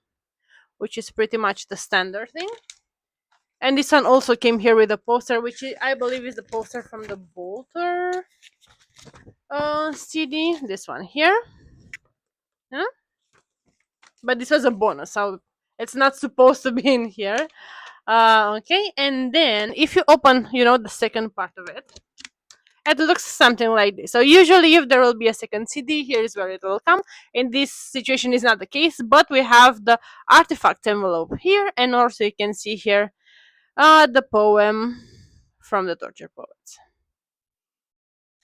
which is pretty much the standard thing. And this one also came here with a poster, which I believe is the poster from the Bolter CD. This one here. Huh? But this was a bonus, so it's not supposed to be in here. Okay, and then if you open, the second part of it, it looks something like this. So usually, if there will be a second CD, here is where it will come. In this situation, is not the case, but we have the artifact envelope here, and also you can see here the poem from the Torture Poets.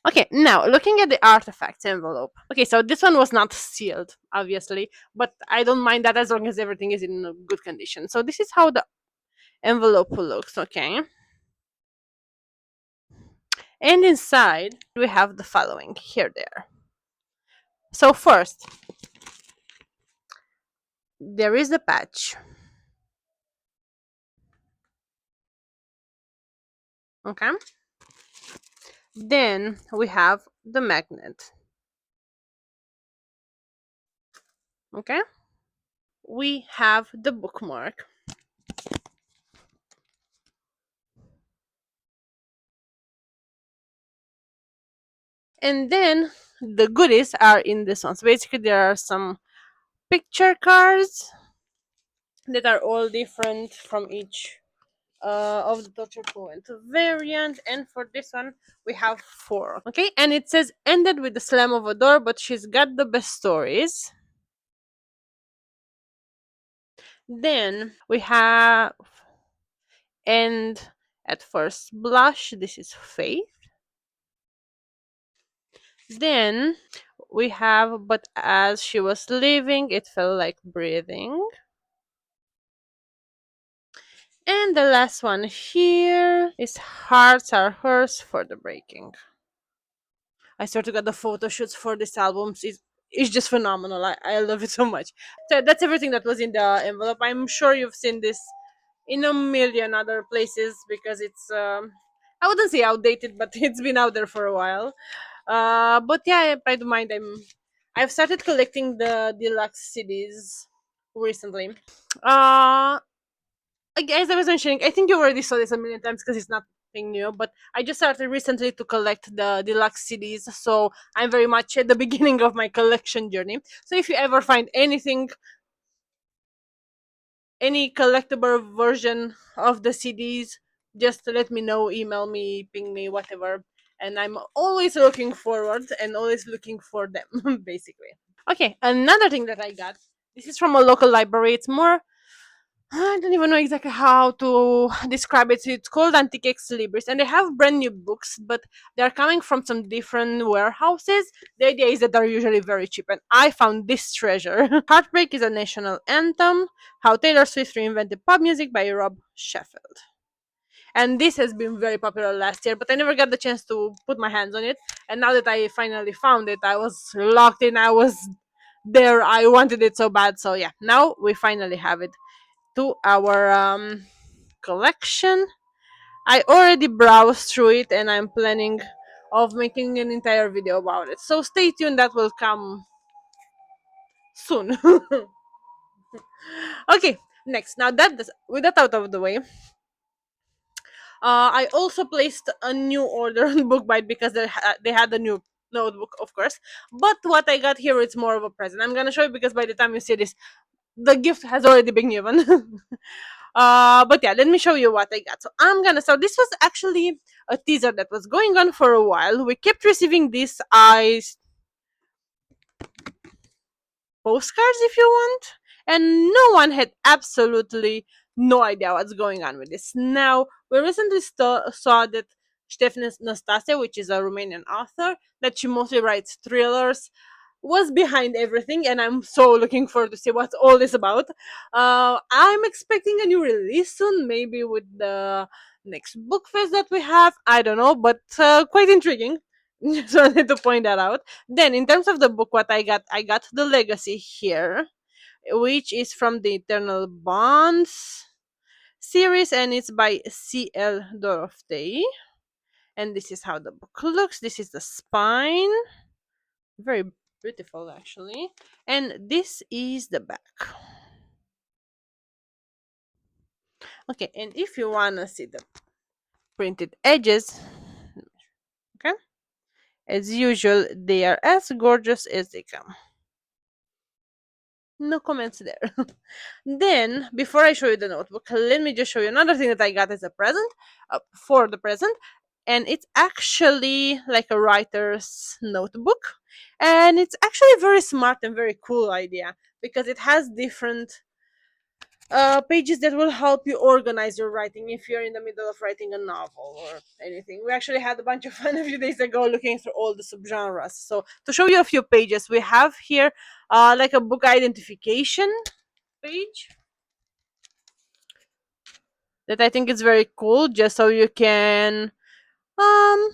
Okay, now looking at the artifacts envelope. Okay, so this one was not sealed, obviously, but I don't mind that as long as everything is in a good condition. So this is how the envelope looks, okay? And inside, we have the following here, there. So first, there is the patch. Okay? Then we have the magnet. Okay? We have the bookmark. And then the goodies are in this one. So basically, there are some picture cards that are all different from each of the Torture Poet variant. And for this one, we have 4. Okay, and it says ended with the slam of a door, but she's got the best stories. Then we have and at first blush, this is faith. Then we have but as she was leaving, it felt like breathing. And the last one here is hearts are hers for the breaking. I swear to God, the photo shoots for this album is just phenomenal. I love it so much. So that's everything that was in the envelope. I'm sure you've seen this in a million other places because it's I wouldn't say outdated, but it's been out there for a while. But yeah, I don't mind. I've started collecting the deluxe CDs recently. Uh as I was mentioning, I think you already saw this a million times because it's nothing new. But I just started recently to collect the deluxe CDs, so I'm very much at the beginning of my collection journey. So if you ever find anything, any collectible version of the CDs, just let me know, email me, ping me, whatever. And I'm always looking forward and always looking for them, basically. Okay, another thing that I got. This is from a local library. It's more, I don't even know exactly how to describe it. It's called Antique Ex Libris, and they have brand new books, but they're coming from some different warehouses. The idea is that they're usually very cheap, and I found this treasure. Heartbreak is a National Anthem, How Taylor Swift Reinvented Pop Music by Rob Sheffield. And this has been very popular last year, but I never got the chance to put my hands on it. And now that I finally found it, I was locked in, I was there, I wanted it so bad. So yeah, now we finally have it to our collection. I already browsed through it and I'm planning of making an entire video about it. So stay tuned, that will come soon. Okay, next. Now with that out of the way, I also placed a new order on BookBite because they had a new notebook, of course. But what I got here is more of a present. I'm gonna show you because by the time you see this, the gift has already been given. But yeah, let me show you what I got. So this was actually a teaser that was going on for a while. We kept receiving these eyes postcards, if you want, and no one had absolutely no idea what's going on with this. Now, we recently saw that Stefan Nastase, which is a Romanian author, that she mostly writes thrillers, was behind everything, and I'm so looking forward to see what's all this about. I'm expecting a new release soon, maybe with the next book fest that we have. I don't know, but quite intriguing. Just wanted to point that out. Then, in terms of the book, what I got the Legacy here, which is from the Eternal Bonds series, and it's by C.L. Dorothy. And this is how the book looks. This is the spine, very beautiful actually, and this is the back. Okay, and if you wanna see the printed edges, okay, as usual, they are as gorgeous as they come. No comments there. Then, before I show you the notebook, let me just show you another thing that I got as a present, for the present. And it's actually like a writer's notebook. And it's actually very smart and very cool idea because it has different pages that will help you organize your writing if you're in the middle of writing a novel or anything. We actually had a bunch of fun a few days ago looking through all the subgenres. So to show you a few pages, we have here like a book identification page that I think is very cool, just so you can um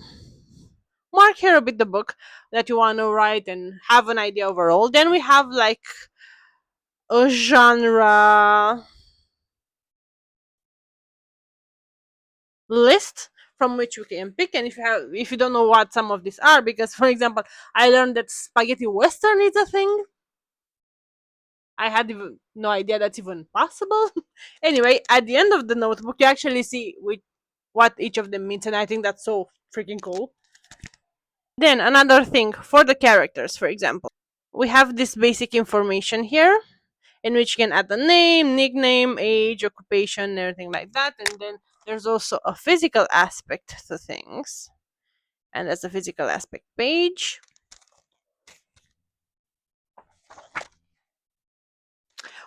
mark here a bit the book that you want to write and have an idea overall. Then we have like a genre list from which you can pick, and if you don't know what some of these are, because for example, I learned that spaghetti western is a thing. I had even no idea that's even possible. Anyway, at the end of the notebook you actually see what each of them means, and I think that's so freaking cool. Then another thing for the characters, for example, we have this basic information here in which you can add the name, nickname, age, occupation, everything like that. And then there's also a physical aspect to things. And that's a physical aspect page.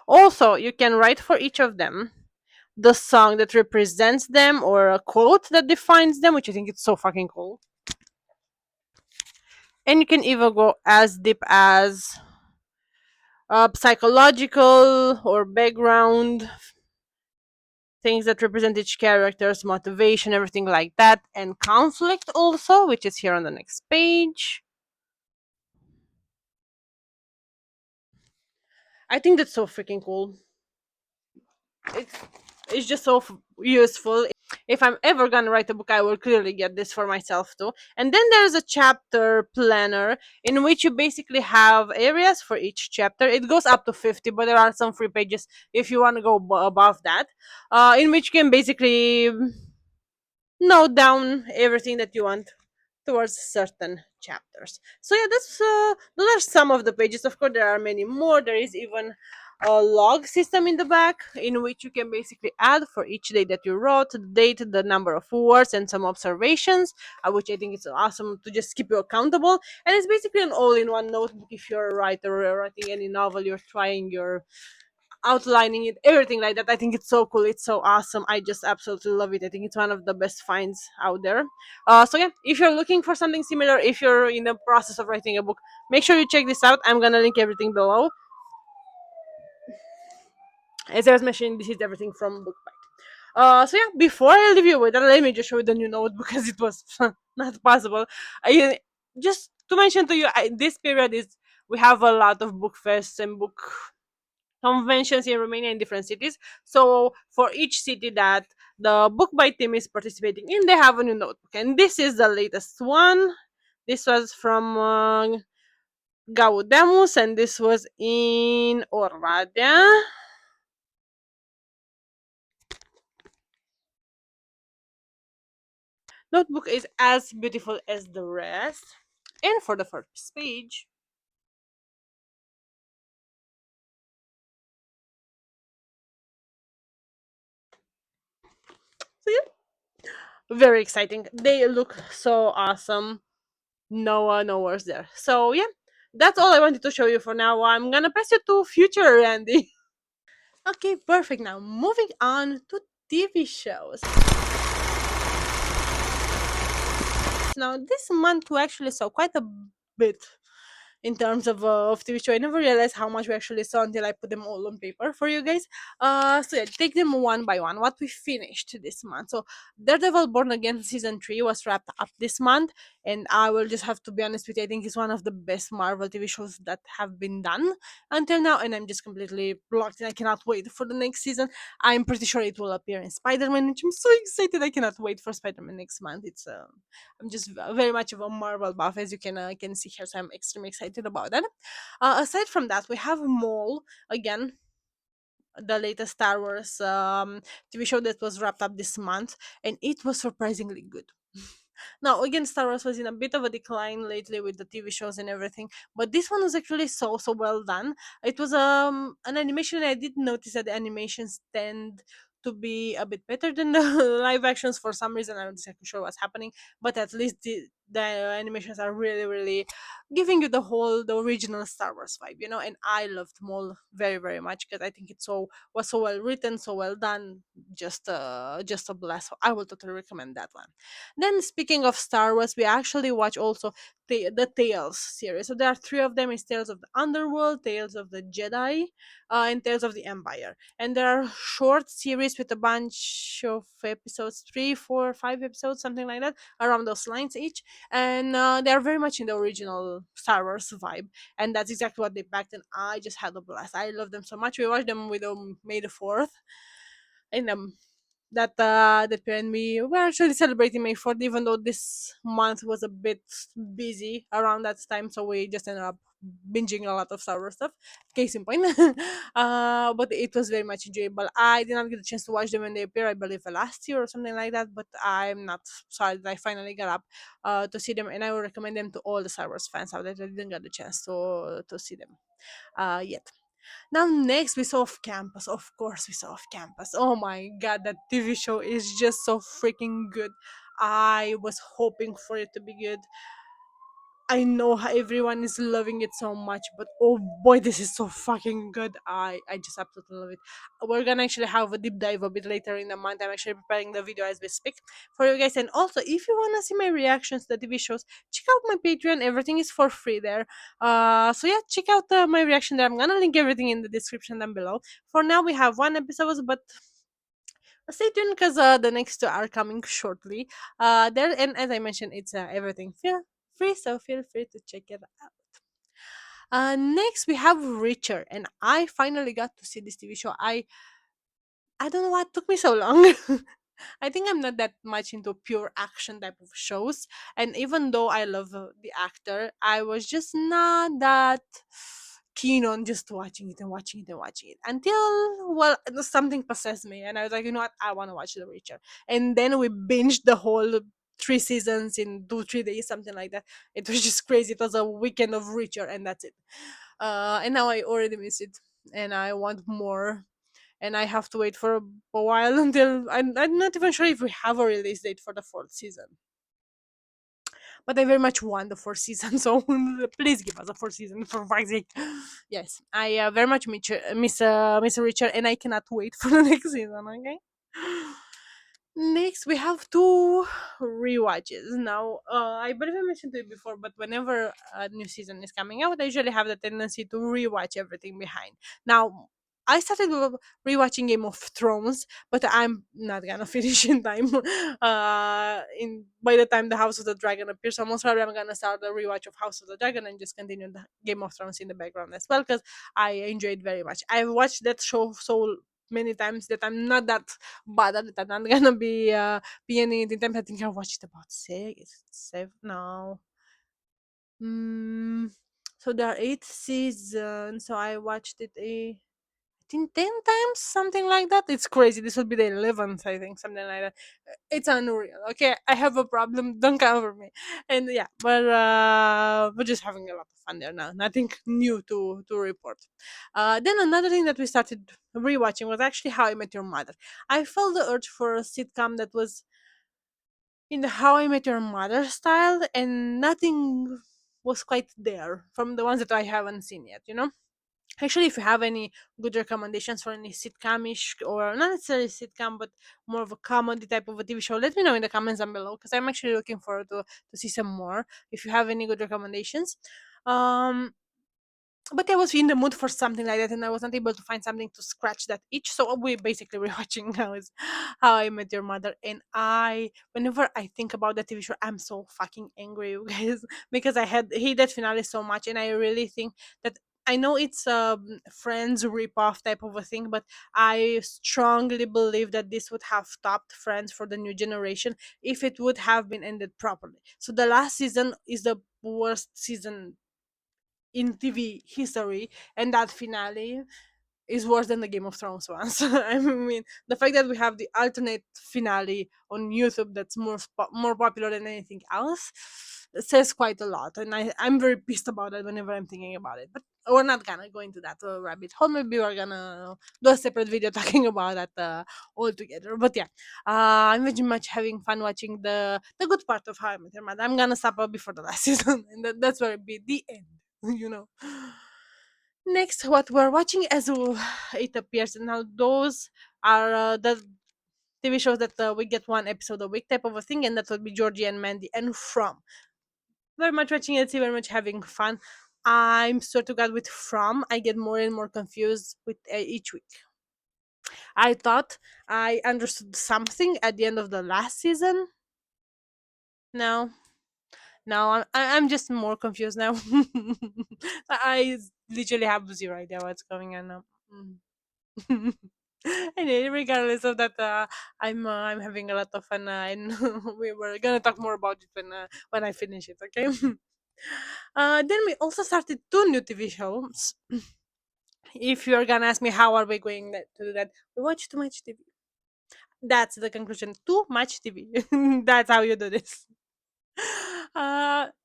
Also, you can write for each of them the song that represents them or a quote that defines them, which I think is so fucking cool. And you can even go as deep as psychological or background things that represent each character's motivation, everything like that, and conflict also, which is here on the next page. I think that's so freaking cool. It's it's just so useful. If I'm ever gonna write a book, I will clearly get this for myself too. And then there's a chapter planner in which you basically have areas for each chapter. It goes up to 50, but there are some free pages if you want to go above that, in which you can basically note down everything that you want towards certain chapters. So yeah, that's those are some of the pages. Of course, there are many more. There is even a log system in the back in which you can basically add for each day that you wrote, the date, the number of words, and some observations, which I think is awesome to just keep you accountable. And it's basically an all-in-one notebook if you're a writer or writing any novel, you're trying your outlining it, everything like that. I think it's so cool, it's so awesome. I just absolutely love it. I think it's one of the best finds out there. So yeah, if you're looking for something similar, if you're in the process of writing a book, make sure you check this out. I'm gonna link everything below. As I was mentioning, this is everything from BookBite. So yeah, before I leave you with that, let me just show you the new note because it was not possible. I just to mention to you, this period is we have a lot of book fests and book conventions in Romania in different cities. So for each city that the Book by team is participating in, they have a new notebook, and this is the latest one. This was from Gaudemus, and this was in Oradea. Notebook is as beautiful as the rest. And for the first page, so yeah, very exciting. They look so awesome. No words there. So yeah, that's all I wanted to show you for now. I'm gonna pass you to future Randy. Okay, perfect. Now moving on to TV shows. Now this month we actually saw quite a bit in terms of TV show. I never realized how much we actually saw until I put them all on paper for you guys. So yeah, take them one by one. What we finished this month. So Daredevil Born Again season 3 was wrapped up this month, and I will just have to be honest with you. I think it's one of the best Marvel TV shows that have been done until now, and I'm just completely blocked. And I cannot wait for the next season. I'm pretty sure it will appear in Spider-Man, which I'm so excited. I cannot wait for Spider-Man next month. I'm just very much of a Marvel buff, as you can see here, so I'm extremely excited about that. Aside from that, we have Mole again, the latest Star Wars TV show that was wrapped up this month, and it was surprisingly good. Now, again, Star Wars was in a bit of a decline lately with the TV shows and everything, but this one was actually so well done. It was an animation. I did notice that the animations tend to be a bit better than the live actions for some reason. I'm not exactly sure what's happening, but at least the animations are really giving you the original Star Wars vibe, And I loved Mole very much because I think it was so well written, so well done, just a blast. So I will totally recommend that one. Then speaking of Star Wars, we actually watch also the Tales series. So there are three of them: is Tales of the Underworld, Tales of the Jedi, and Tales of the Empire. And there are short series with a bunch of episodes, 3, 4, 5 episodes, something like that, around those lines each. And they are very much in the original Star Wars vibe, and that's exactly what they packed. And I just had a blast. I love them so much. We watched them with May the 4th, and that and me were actually celebrating May 4th, even though this month was a bit busy around that time. So we just ended up binging a lot of Star Wars stuff. Case in point. But it was very much enjoyable. I did not get a chance to watch them when they appear, I believe last year or something like that. But I'm not sorry that I finally got up to see them, and I will recommend them to all the Star Wars fans out there that didn't get the chance to see them yet. Now, next we saw Off Campus. Of course, we saw Off Campus. Oh my god, that TV show is just so freaking good. I was hoping for it to be good. I know how everyone is loving it so much, but oh boy, this is so fucking good. I just absolutely love it. We're gonna actually have a deep dive a bit later in the month. I'm actually preparing the video as we speak for you guys. And also, if you wanna see my reactions to the TV shows, check out my Patreon. Everything is for free there. So yeah, check out my reaction there. I'm gonna link everything in the description down below. For now, we have one episode, but stay tuned because the next two are coming shortly. There, and as I mentioned, it's everything feel free, so feel free to check it out. Next we have Richer, and I finally got to see this TV show. I don't know what took me so long. I think I'm not that much into pure action type of shows, and even though I love the actor, I was just not that keen on just watching it and watching it and watching it until, well, something possessed me, and I was like, you know what, I want to watch The Reacher. And then we binged the whole 3 seasons in 2 3 days, something like that. It was just crazy. It was a weekend of Reacher, and that's it. And now I already miss it, and I want more, and I have to wait for a while until I'm not even sure if we have a release date for the fourth season. But I very much want the fourth season, so please give us a fourth season for fuck's sake. Yes, I very much miss Richard, and I cannot wait for the next season. Okay. Next, we have two rewatches. Now, I believe I mentioned it before, but whenever a new season is coming out, I usually have the tendency to rewatch everything behind. Now, I started rewatching Game of Thrones, but I'm not gonna finish in time. In by the time the House of the Dragon appears, so most probably I'm gonna start the rewatch of House of the Dragon and just continue the Game of Thrones in the background as well because I enjoy it very much. I've watched that show so many times that I'm not that bad at it. I'm not gonna be any time. I think I watched about 6, 7, no, mm, So there are 8 seasons. So I watched it I think 10 times, something like that. It's crazy. This will be the 11th, I think, something like that. It's unreal. Okay, I have a problem. Don't cover me. And yeah, but we're just having a lot of fun there now. Nothing new to report. Then another thing that we started rewatching was actually How I Met Your Mother. I felt the urge for a sitcom that was in the How I Met Your Mother style, and nothing was quite there from the ones that I haven't seen yet. Actually, if you have any good recommendations for any sitcom-ish, or not necessarily sitcom, but more of a comedy type of a TV show, let me know in the comments down below, because I'm actually looking forward to see some more. If you have any good recommendations, um, but I was in the mood for something like that, and I was not able to find something to scratch that itch. So we basically rewatching now is How I Met Your Mother, and whenever I think about that TV show, I'm so fucking angry, you guys, because I had hate that finale so much, and I really think that. I know it's a Friends rip-off type of a thing, but I strongly believe that this would have topped Friends for the new generation if it would have been ended properly. So the last season is the worst season in TV history, and that finale is worse than the Game of Thrones ones. I mean, the fact that we have the alternate finale on YouTube that's more popular than anything else says quite a lot, and I'm very pissed about it whenever I'm thinking about it. But we're not gonna go into that rabbit hole. Maybe we're gonna do a separate video talking about that all together. But yeah, I'm very much having fun watching the good part of How I Met Your Mother. I'm gonna stop up before the last season, and that's where it be the end. you know. Next, what we're watching as it appears now, those are the TV shows that we get one episode a week type of a thing, and that would be Georgie and Mandy and From. Very much watching it, very much having fun. I'm sure to God with From, I get more and more confused with each week. I thought I understood something at the end of the last season. No, no, I'm just more confused now. I literally have zero idea what's going on now. Mm. Anyway, regardless of that, I'm having a lot of fun, and we were gonna talk more about it when I finish it. Okay. Then we also started two new TV shows. If you're gonna ask me how are we going to do that, we watch too much TV. That's the conclusion. Too much TV. That's how you do this.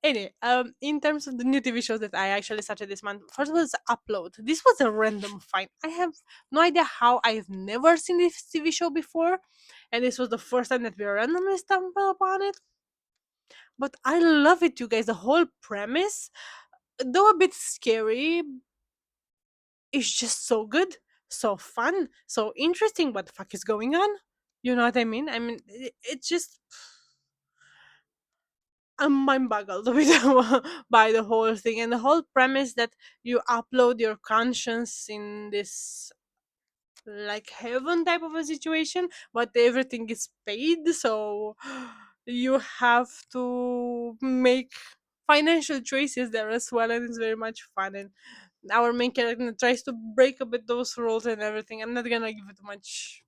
Anyway, in terms of the new TV shows that I actually started this month, first was Upload. This was a random find. I have no idea how I've never seen this TV show before, and this was the first time that we randomly stumbled upon it. But I love it, you guys. The whole premise, though a bit scary, is just so good, so fun, so interesting. What the fuck is going on? You know what I mean? I mean, it's just I'm mind boggled with by the whole thing and the whole premise that you upload your conscience in this like heaven type of a situation, but everything is paid, so you have to make financial choices there as well, and it's very much fun. And our main character tries to break a bit those rules and everything. I'm not gonna give it much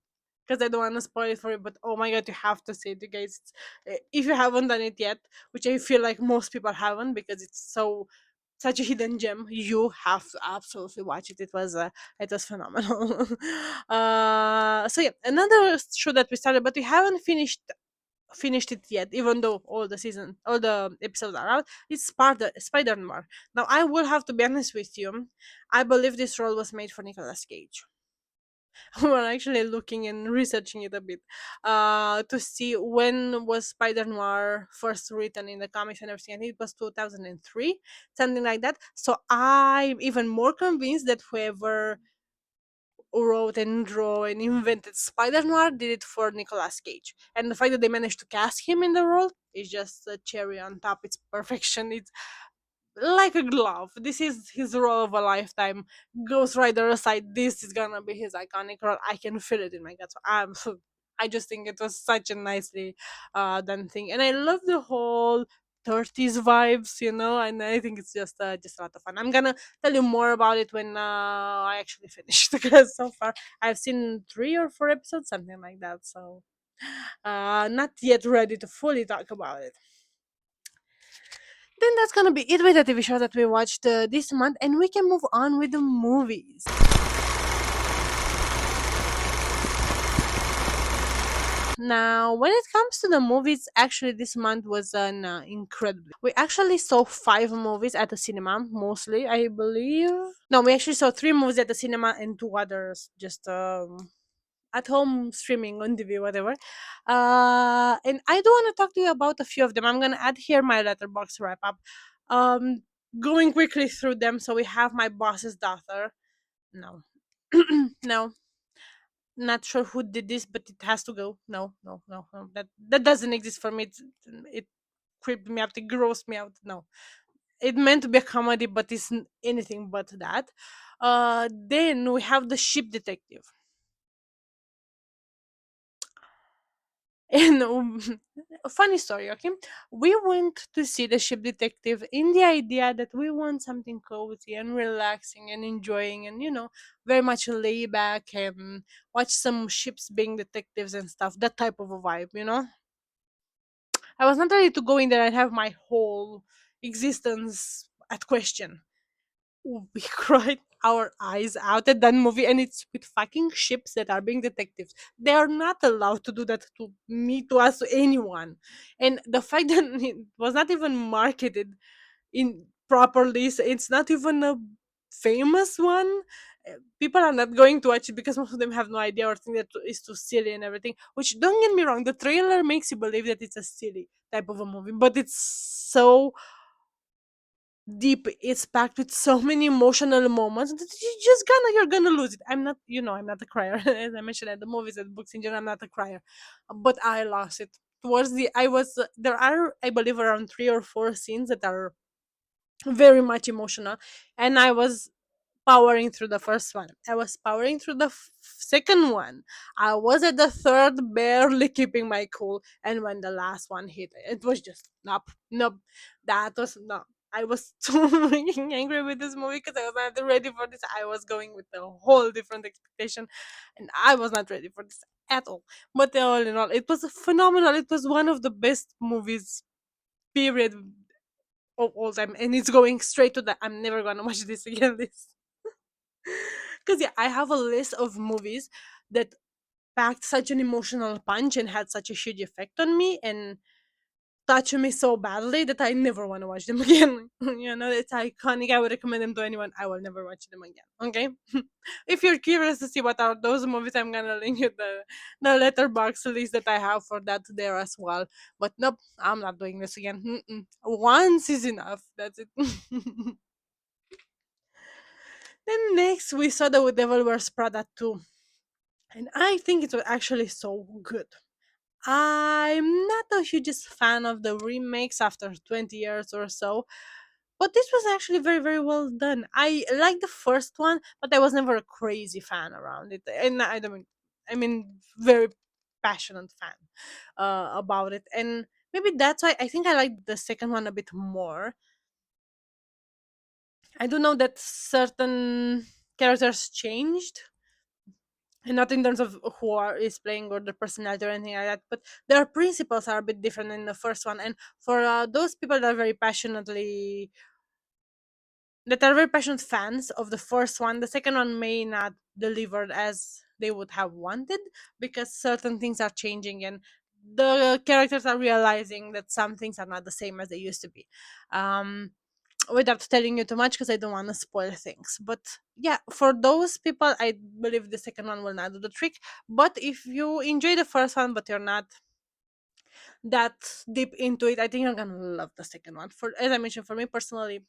because I don't want to spoil it for you. But oh my god, you have to see it, you guys. If you haven't done it yet, which I feel like most people haven't, because it's such a hidden gem, you have to absolutely watch it. It was phenomenal. So yeah, another show that we started, but we haven't finished it yet, even though all the episodes are out. It's Spider-Man. Now I will have to be honest with you. I believe this role was made for Nicolas Cage. We're actually looking and researching it a bit to see when was Spider Noir first written in the comics and everything. I think it was 2003, something like that. So I'm even more convinced that whoever wrote and drew and invented Spider Noir did it for Nicolas Cage. And the fact that they managed to cast him in the role is just a cherry on top. It's perfection. It's like a glove. This is his role of a lifetime. Ghost Rider aside, this is gonna be his iconic role. I can feel it in my gut. So I just think it was such a nicely done thing, and I love the whole 30s vibes, and I think it's just a lot of fun. I'm gonna tell you more about it when I actually finish because so far I've seen 3 or 4 episodes, something like that. So not yet ready to fully talk about it. Then that's gonna be it with the TV show that we watched this month, and we can move on with the movies. Now, when it comes to the movies, actually, this month was an incredible. We actually saw 5 movies at the cinema, mostly, I believe. No, we actually saw 3 movies at the cinema and 2 others just at home streaming on TV, whatever. And I do want to talk to you about a few of them. I'm gonna add here my letterbox wrap up. Um, Going quickly through them. So we have my boss's daughter. No, no, not sure who did this, but it has to go. No, no, no, no. That doesn't exist for me. It creeped me out. It grossed me out. No, it meant to be a comedy, but it's anything but that. Then we have the ship detective. And a funny story, okay? We went to see the ship detective in the idea that we want something cozy and relaxing and enjoying and, very much lay back and watch some ships being detectives and stuff, that type of a vibe. I was not ready to go in there and have my whole existence at question. We cried our eyes out at that movie, and it's with fucking ships that are being detectives. They are not allowed to do that to me, to us, to anyone. And the fact that it was not even marketed in properly, so it's not even a famous one. People are not going to watch it because most of them have no idea or think that it's too silly and everything. Which, don't get me wrong, the trailer makes you believe that it's a silly type of a movie, but it's so deep. It's packed with so many emotional moments that you're gonna lose it. I'm not a crier. As I mentioned at the movies and books in general, I'm not a crier, but I lost it towards the I was there are, I believe, around 3 or 4 scenes that are very much emotional, and I was powering through the first one. I was powering through the second one. I was at the third, barely keeping my cool. And when the last one hit, it was just nope, nope. That was no. I was so freaking angry with this movie because I was not ready for this. I was going with a whole different expectation, and I was not ready for this at all. But all in all, it was phenomenal. It was one of the best movies, period, of all time, and it's going straight to that. I'm never gonna watch this again. This because yeah, I have a list of movies that packed such an emotional punch and had such a huge effect on me and touched me so badly that I never want to watch them again. It's iconic. I would recommend them to anyone. I will never watch them again. Okay. If you're curious to see what are those movies, I'm gonna link you the letterbox list that I have for that there as well. But nope, I'm not doing this again. Once is enough. That's it. Then next we saw the Devil Wears Prada 2. And I think it was actually so good. I'm not the hugest fan of the remakes after 20 years or so, but this was actually very, very well done. I like the first one, but I was never a crazy fan around it. And I mean, very passionate fan about it. And maybe that's why I think I like the second one a bit more. I do know that certain characters changed, and not in terms of is playing or the personality or anything like that, but their principles are a bit different in the first one. And for those people that are very passionate fans of the first one, the second one may not deliver as they would have wanted, because certain things are changing and the characters are realizing that some things are not the same as they used to be. um Without telling you too much, because I don't want to spoil things. But yeah, for those people, I believe the second one will not do the trick. But if you enjoy the first one, but you're not that deep into it, I think you're gonna love the second one. For as I mentioned, for me personally,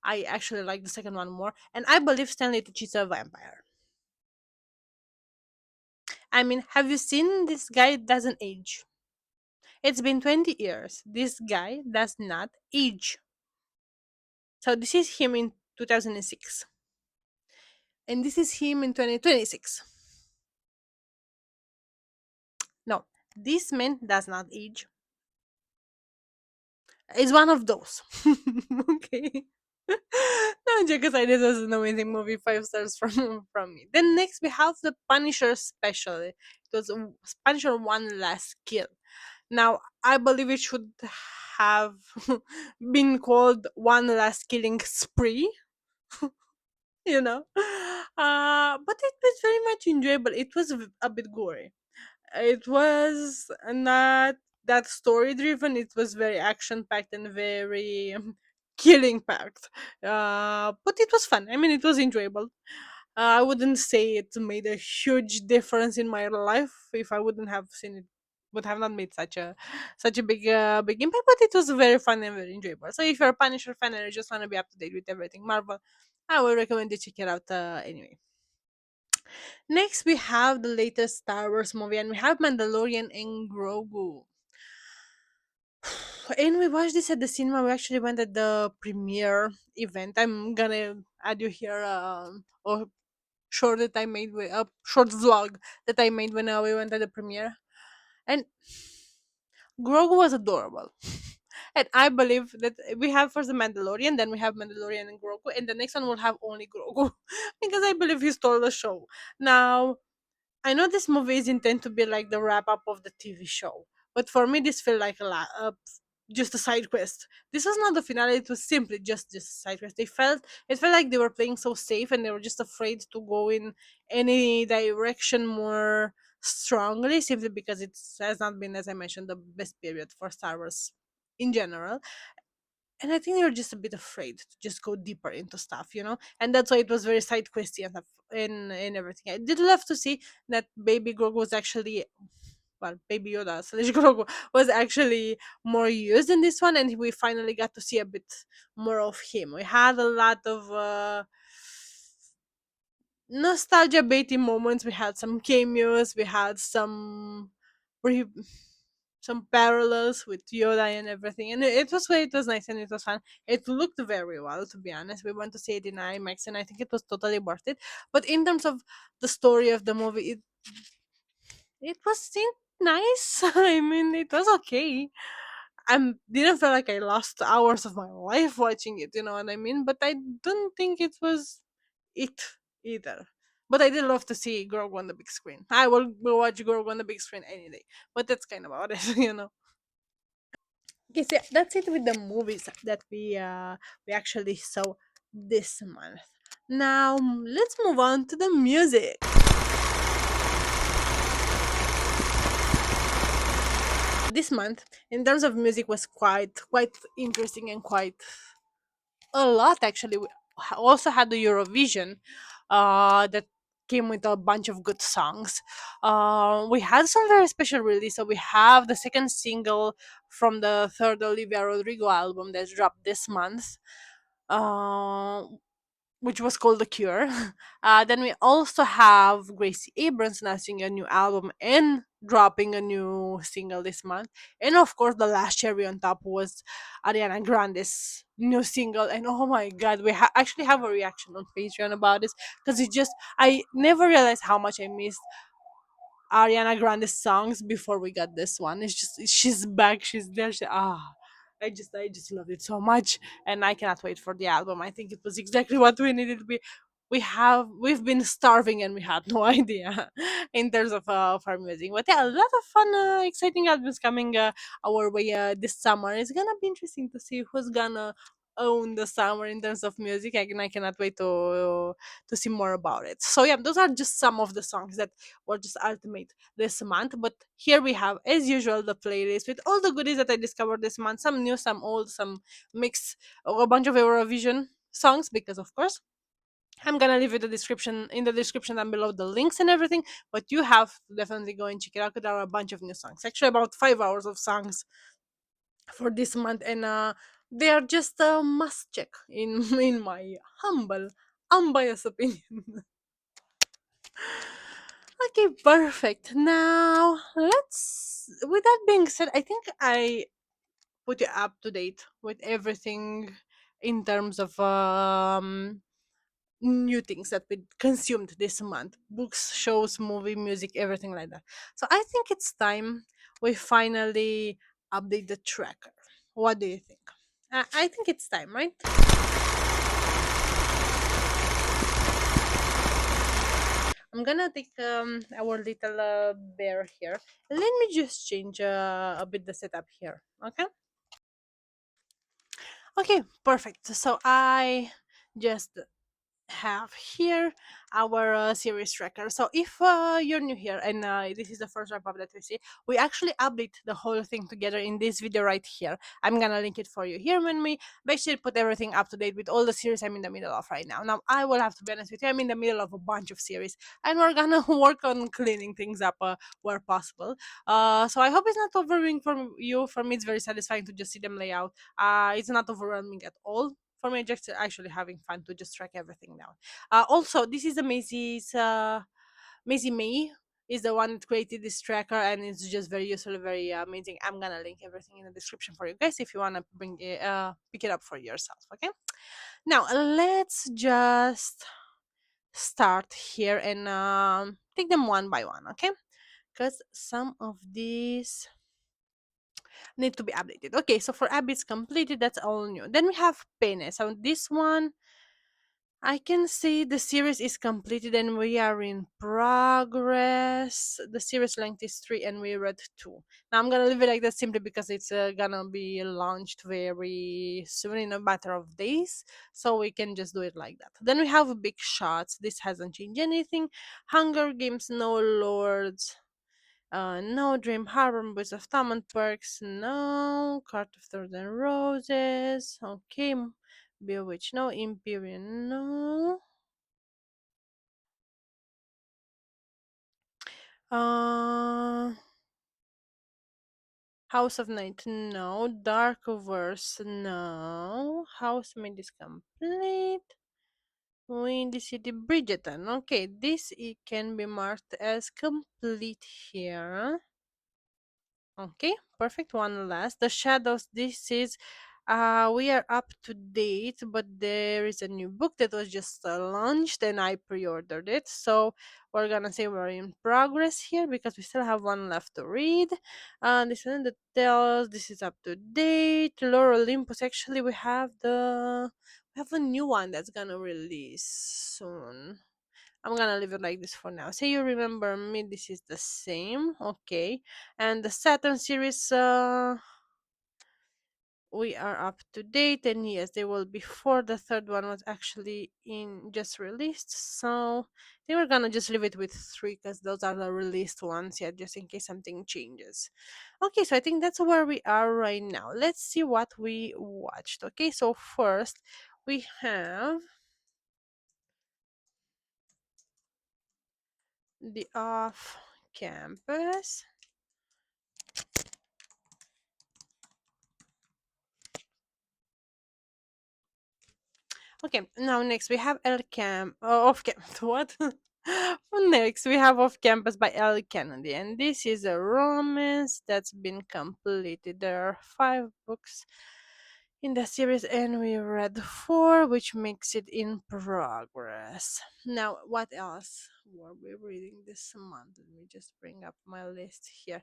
I actually like the second one more, and I believe Stanley Tucci is a vampire. I mean, have you seen this guy doesn't age? It's been 20 years. This guy does not age. So this is him in 2006, and this is him in 2026. No, this man does not age. It's one of those. Okay. No, Jacob's Idea is an amazing movie. 5 stars from me. Then next we have the Punisher special. It was Punisher One Last Kill. Now I believe it should have been called one last killing spree, you know. But it was very much enjoyable. It was a bit gory. It was not that story driven. It was very action packed and very killing packed. But it was fun. I mean, it was enjoyable. I wouldn't say it made a huge difference in my life. If I wouldn't have seen it, would have not made such a big impact. But it was very fun and very enjoyable. So if you're a Punisher fan and you just want to be up to date with everything Marvel, I would recommend you check it out. Anyway, next we have the latest Star Wars movie, and we have Mandalorian and Grogu. And we watched this at the cinema. We actually went at the premiere event. I'm gonna add you here a short that I made with a short vlog that I made when we went at the premiere. And Grogu was adorable. And I believe that we have first the Mandalorian, then we have Mandalorian and Grogu, and the next one will have only Grogu because I believe he stole the show. Now, I know this movie is intended to be like the wrap up of the TV show, but for me, this felt like just a side quest. This was not the finale; it was simply just a side quest. It felt like they were playing so safe, and they were just afraid to go in any direction more strongly, simply because it has not been, as I mentioned, the best period for Star Wars in general. And I think they were just a bit afraid to just go deeper into stuff, and that's why it was very side questy and stuff and everything. I did love to see that Baby Grogu was actually, well, Baby Yoda slash Grogu was actually more used in this one, and we finally got to see a bit more of him. We had a lot of nostalgia baiting moments. We had some cameos. We had re- some parallels with Yoda and everything, and it was nice and it was fun. It looked very well, to be honest. We went to see it in IMAX, and I think it was totally worth it. But in terms of the story of the movie, it was nice. I mean, it was okay. I didn't feel like I lost hours of my life watching it. You know what I mean? But I don't think it was it either. But I did love to see Grogu on the big screen. I will go watch Grogu on the big screen any day. But that's kind of about it. Okay, so that's it with the movies that we actually saw this month. Now let's move on to the music. This month, in terms of music, was quite interesting and quite a lot actually. We also had the Eurovision, that came with a bunch of good songs. We had some very special release. So we have the second single from the third Olivia Rodrigo album that dropped this month. Uh, which was called The Cure. Then we also have Gracie Abrams announcing a new album and dropping a new single this month. And of course, the last cherry on top was Ariana Grande's new single. And oh my god, we actually have a reaction on Patreon about this because I never realized how much I missed Ariana Grande's songs before we got this one. It's just she's back, she's there. I just love it so much, and I cannot wait for the album. I think it was exactly what we needed to be. We've been starving and we had no idea in terms of our music. But yeah, a lot of fun, exciting albums coming our way this summer. It's gonna be interesting to see who's gonna own the summer in terms of music. I cannot wait to see more about it. So yeah, those are just some of the songs that were just ultimate this month. But here we have, as usual, the playlist with all the goodies that I discovered this month. Some new, some old, some mix, a bunch of Eurovision songs because of course I'm gonna leave you the description in the description down below, the links and everything. But you have to definitely go and check it out because there are a bunch of new songs. Actually, about 5 hours of songs for this month, and they are just a must check in in my humble, unbiased opinion. Okay, perfect. Now let's. With that being said, I think I put you up to date with everything in terms of new things that we consumed this month: books, shows, movie, music, everything like that. So I think it's time we finally update the tracker. What do you think? I think it's time, right? I'm gonna take our little bear here. Let me just change a bit the setup here. Okay. Okay, perfect. So I just have here our series tracker. So if you're new here and this is the first wrap up that we see, we actually update the whole thing together in this video right here. I'm gonna link it for you here when we basically put everything up to date with all the series I'm in the middle of right now. Now I will have to be honest with you, I'm in the middle of a bunch of series and we're gonna work on cleaning things up where possible. So I hope it's not overwhelming for you. For me it's very satisfying to just see them lay out. It's not overwhelming at all for me, just actually having fun to just track everything down. Also, this is the Maisie May is the one that created this tracker, and it's just very useful, very amazing. I'm gonna link everything in the description for you guys if you wanna pick it up for yourself. Okay. Now let's just start here and take them one by one. Okay, because some of these need to be updated. Okay, so for Abby's completed, that's all new. Then we have Pene. So this one I can see the series is completed and we are in progress. The series length is 3 and we read 2. Now I'm gonna leave it like that simply because it's gonna be launched very soon in a matter of days. So we can just do it like that. Then we have Big Shots. This hasn't changed anything. Hunger Games, No Lords. No, Dream Harbor, Boys of Thumb Perks, no. Cart of Thorns and Roses, okay. Bewitched, no. Imperium, no. Uh, House of Night, no. Dark Verse, no. Housemaid is complete. Windy City, Bridgerton, okay. This it can be marked as complete here. Okay, perfect. One last. The Shadows. This is we are up to date, but there is a new book that was just launched and I pre-ordered it. So we're gonna say we're in progress here because we still have one left to read. This one that tells this is up to date. Lore Olympus. Actually we have a new one that's gonna release soon. I'm gonna leave it like this for now. Say you remember me, this is the same. Okay. And the Saturn series, we are up to date, and yes, they will before the third one was actually in just released. So they were gonna just leave it with 3 because those are the released ones, yeah, just in case something changes. Okay, so I think that's where we are right now. Let's see what we watched. Okay, so first we have the off campus. Okay, now next we have off campus. What? Next we have Off Campus by Elle Kennedy, and this is a romance that's been completed. There are 5 books in the series, and we read 4, which makes it in progress. Now, what else were we reading this month? Let me just bring up my list here.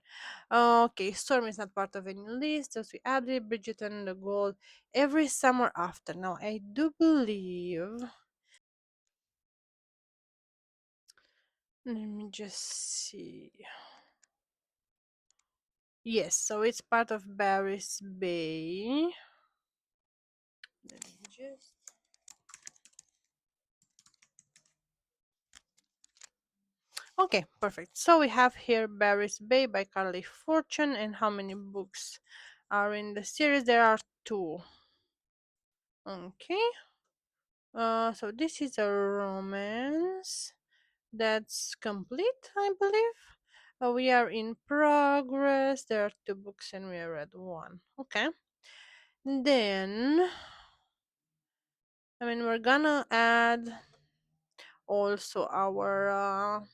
Okay, Storm is not part of any list. As we added Bridgerton, The Gold, Every Summer After. Now, I do believe. Let me just see. Yes, so it's part of Barry's Bay. Let me just. Okay, perfect. So we have here Barry's Bay by Carly Fortune, and how many books are in the series? There are 2. Okay. So this is a romance that's complete, I believe. We are in progress. There are 2 books, and we read 1. Okay. Then, I mean, we're gonna add also our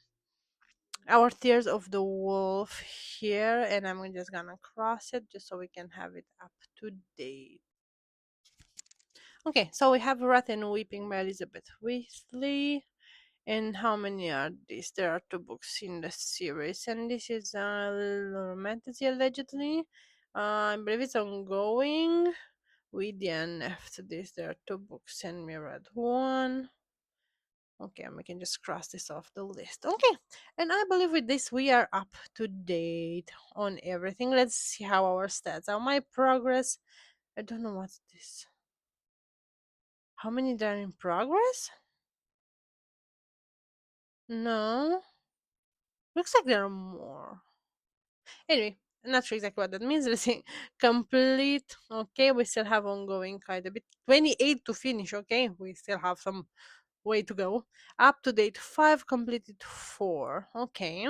Tears of the Wolf here, and I'm just gonna cross it just so we can have it up to date. Okay, so we have Wrath and Weeping by Elizabeth Weasley. And how many are these? There are 2 books in the series, and this is Romantasy allegedly. I believe it's ongoing. With the end after this, there are 2 books, and we read 1. Okay, and we can just cross this off the list. Okay, and I believe with this we are up to date on everything. Let's see how our stats are. My progress. I don't know what's this. How many there are in progress? No. Looks like there are more. Anyway, not sure exactly what that means. Let's see. Complete. Okay, we still have ongoing quite a bit. 28 to finish. Okay, we still have some way to go. Up to date 5, completed 4. Okay.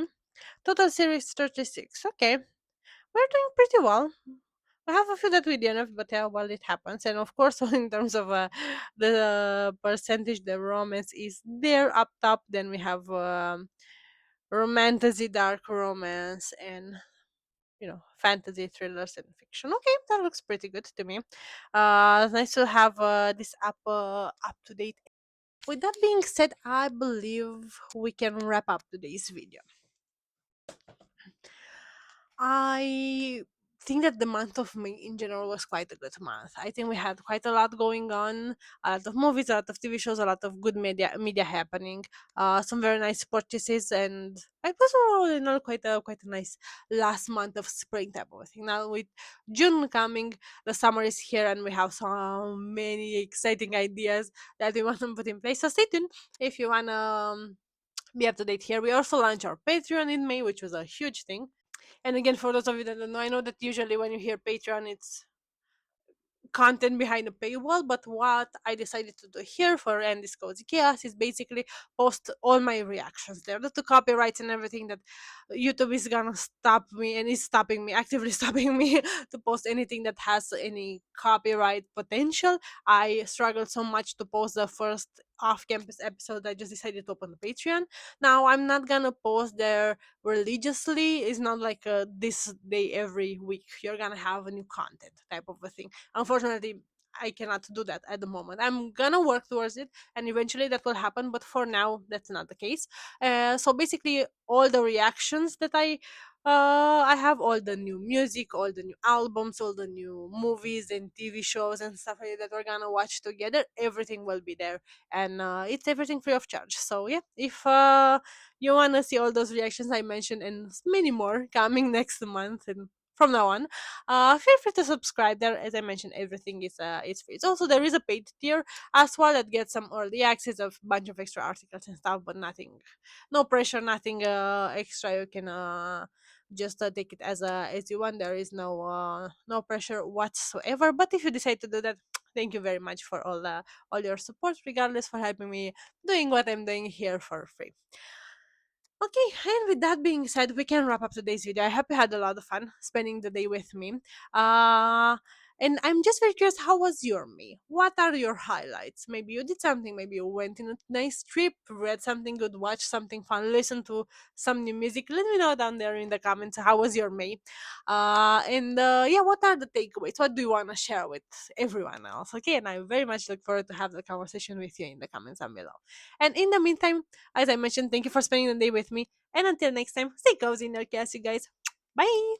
Total series 36. Okay. We're doing pretty well. I have a few that we didn't have, but yeah, well, it happens. And of course, in terms of the percentage, the romance is there up top. Then we have romantasy, dark romance, and fantasy, thrillers, and fiction. Okay, that looks pretty good to me. Nice to have this up to date. With that being said, I believe we can wrap up today's video. I think that the month of May in general was quite a good month. I think we had quite a lot going on, a lot of movies, a lot of TV shows, a lot of good media happening, some very nice purchases, and it was all in all quite a nice last month of spring type of thing. Now with June coming, the summer is here, and we have so many exciting ideas that we want to put in place. So stay tuned if you wanna. Be up to date here. We also launched our Patreon in May, which was a huge thing. And again, for those of you that don't know, I know that usually when you hear Patreon, it's content behind a paywall, but what I decided to do here for And This Cozy Chaos is basically post all my reactions there. The copyrights and everything that YouTube is gonna stop me and is stopping me, actively stopping me to post anything that has any copyright potential. I struggled so much to post the first off-campus episode. I just decided to open the Patreon. Now I'm not gonna post there religiously. It's not like this day every week you're gonna have a new content type of a thing. Unfortunately, I cannot do that at the moment. I'm gonna work towards it, and eventually that will happen. But for now, that's not the case. So basically, all the reactions that I have, all the new music, all the new albums, all the new movies and TV shows and stuff like that we're gonna watch together. Everything will be there, and it's everything free of charge. So yeah, if you wanna see all those reactions I mentioned and many more coming next month and from now on, feel free to subscribe there. As I mentioned, everything is free. It's also there is a paid tier as well that gets some early access of bunch of extra articles and stuff, but nothing, no pressure, nothing extra. You can just take it as you want. There is no pressure whatsoever. But if you decide to do that, thank you very much for all your support, regardless, for helping me doing what I'm doing here for free. Okay, and with that being said, we can wrap up today's video. I hope you had a lot of fun spending the day with me. Uh, and I'm just very curious, how was your May? What are your highlights? Maybe you did something, maybe you went on a nice trip, read something good, watched something fun, listened to some new music. Let me know down there in the comments how was your May. And yeah, what are the takeaways? What do you want to share with everyone else? Okay, and I very much look forward to have the conversation with you in the comments down below. And in the meantime, as I mentioned, thank you for spending the day with me. And until next time, stay cozy in your chaos, you guys. Bye!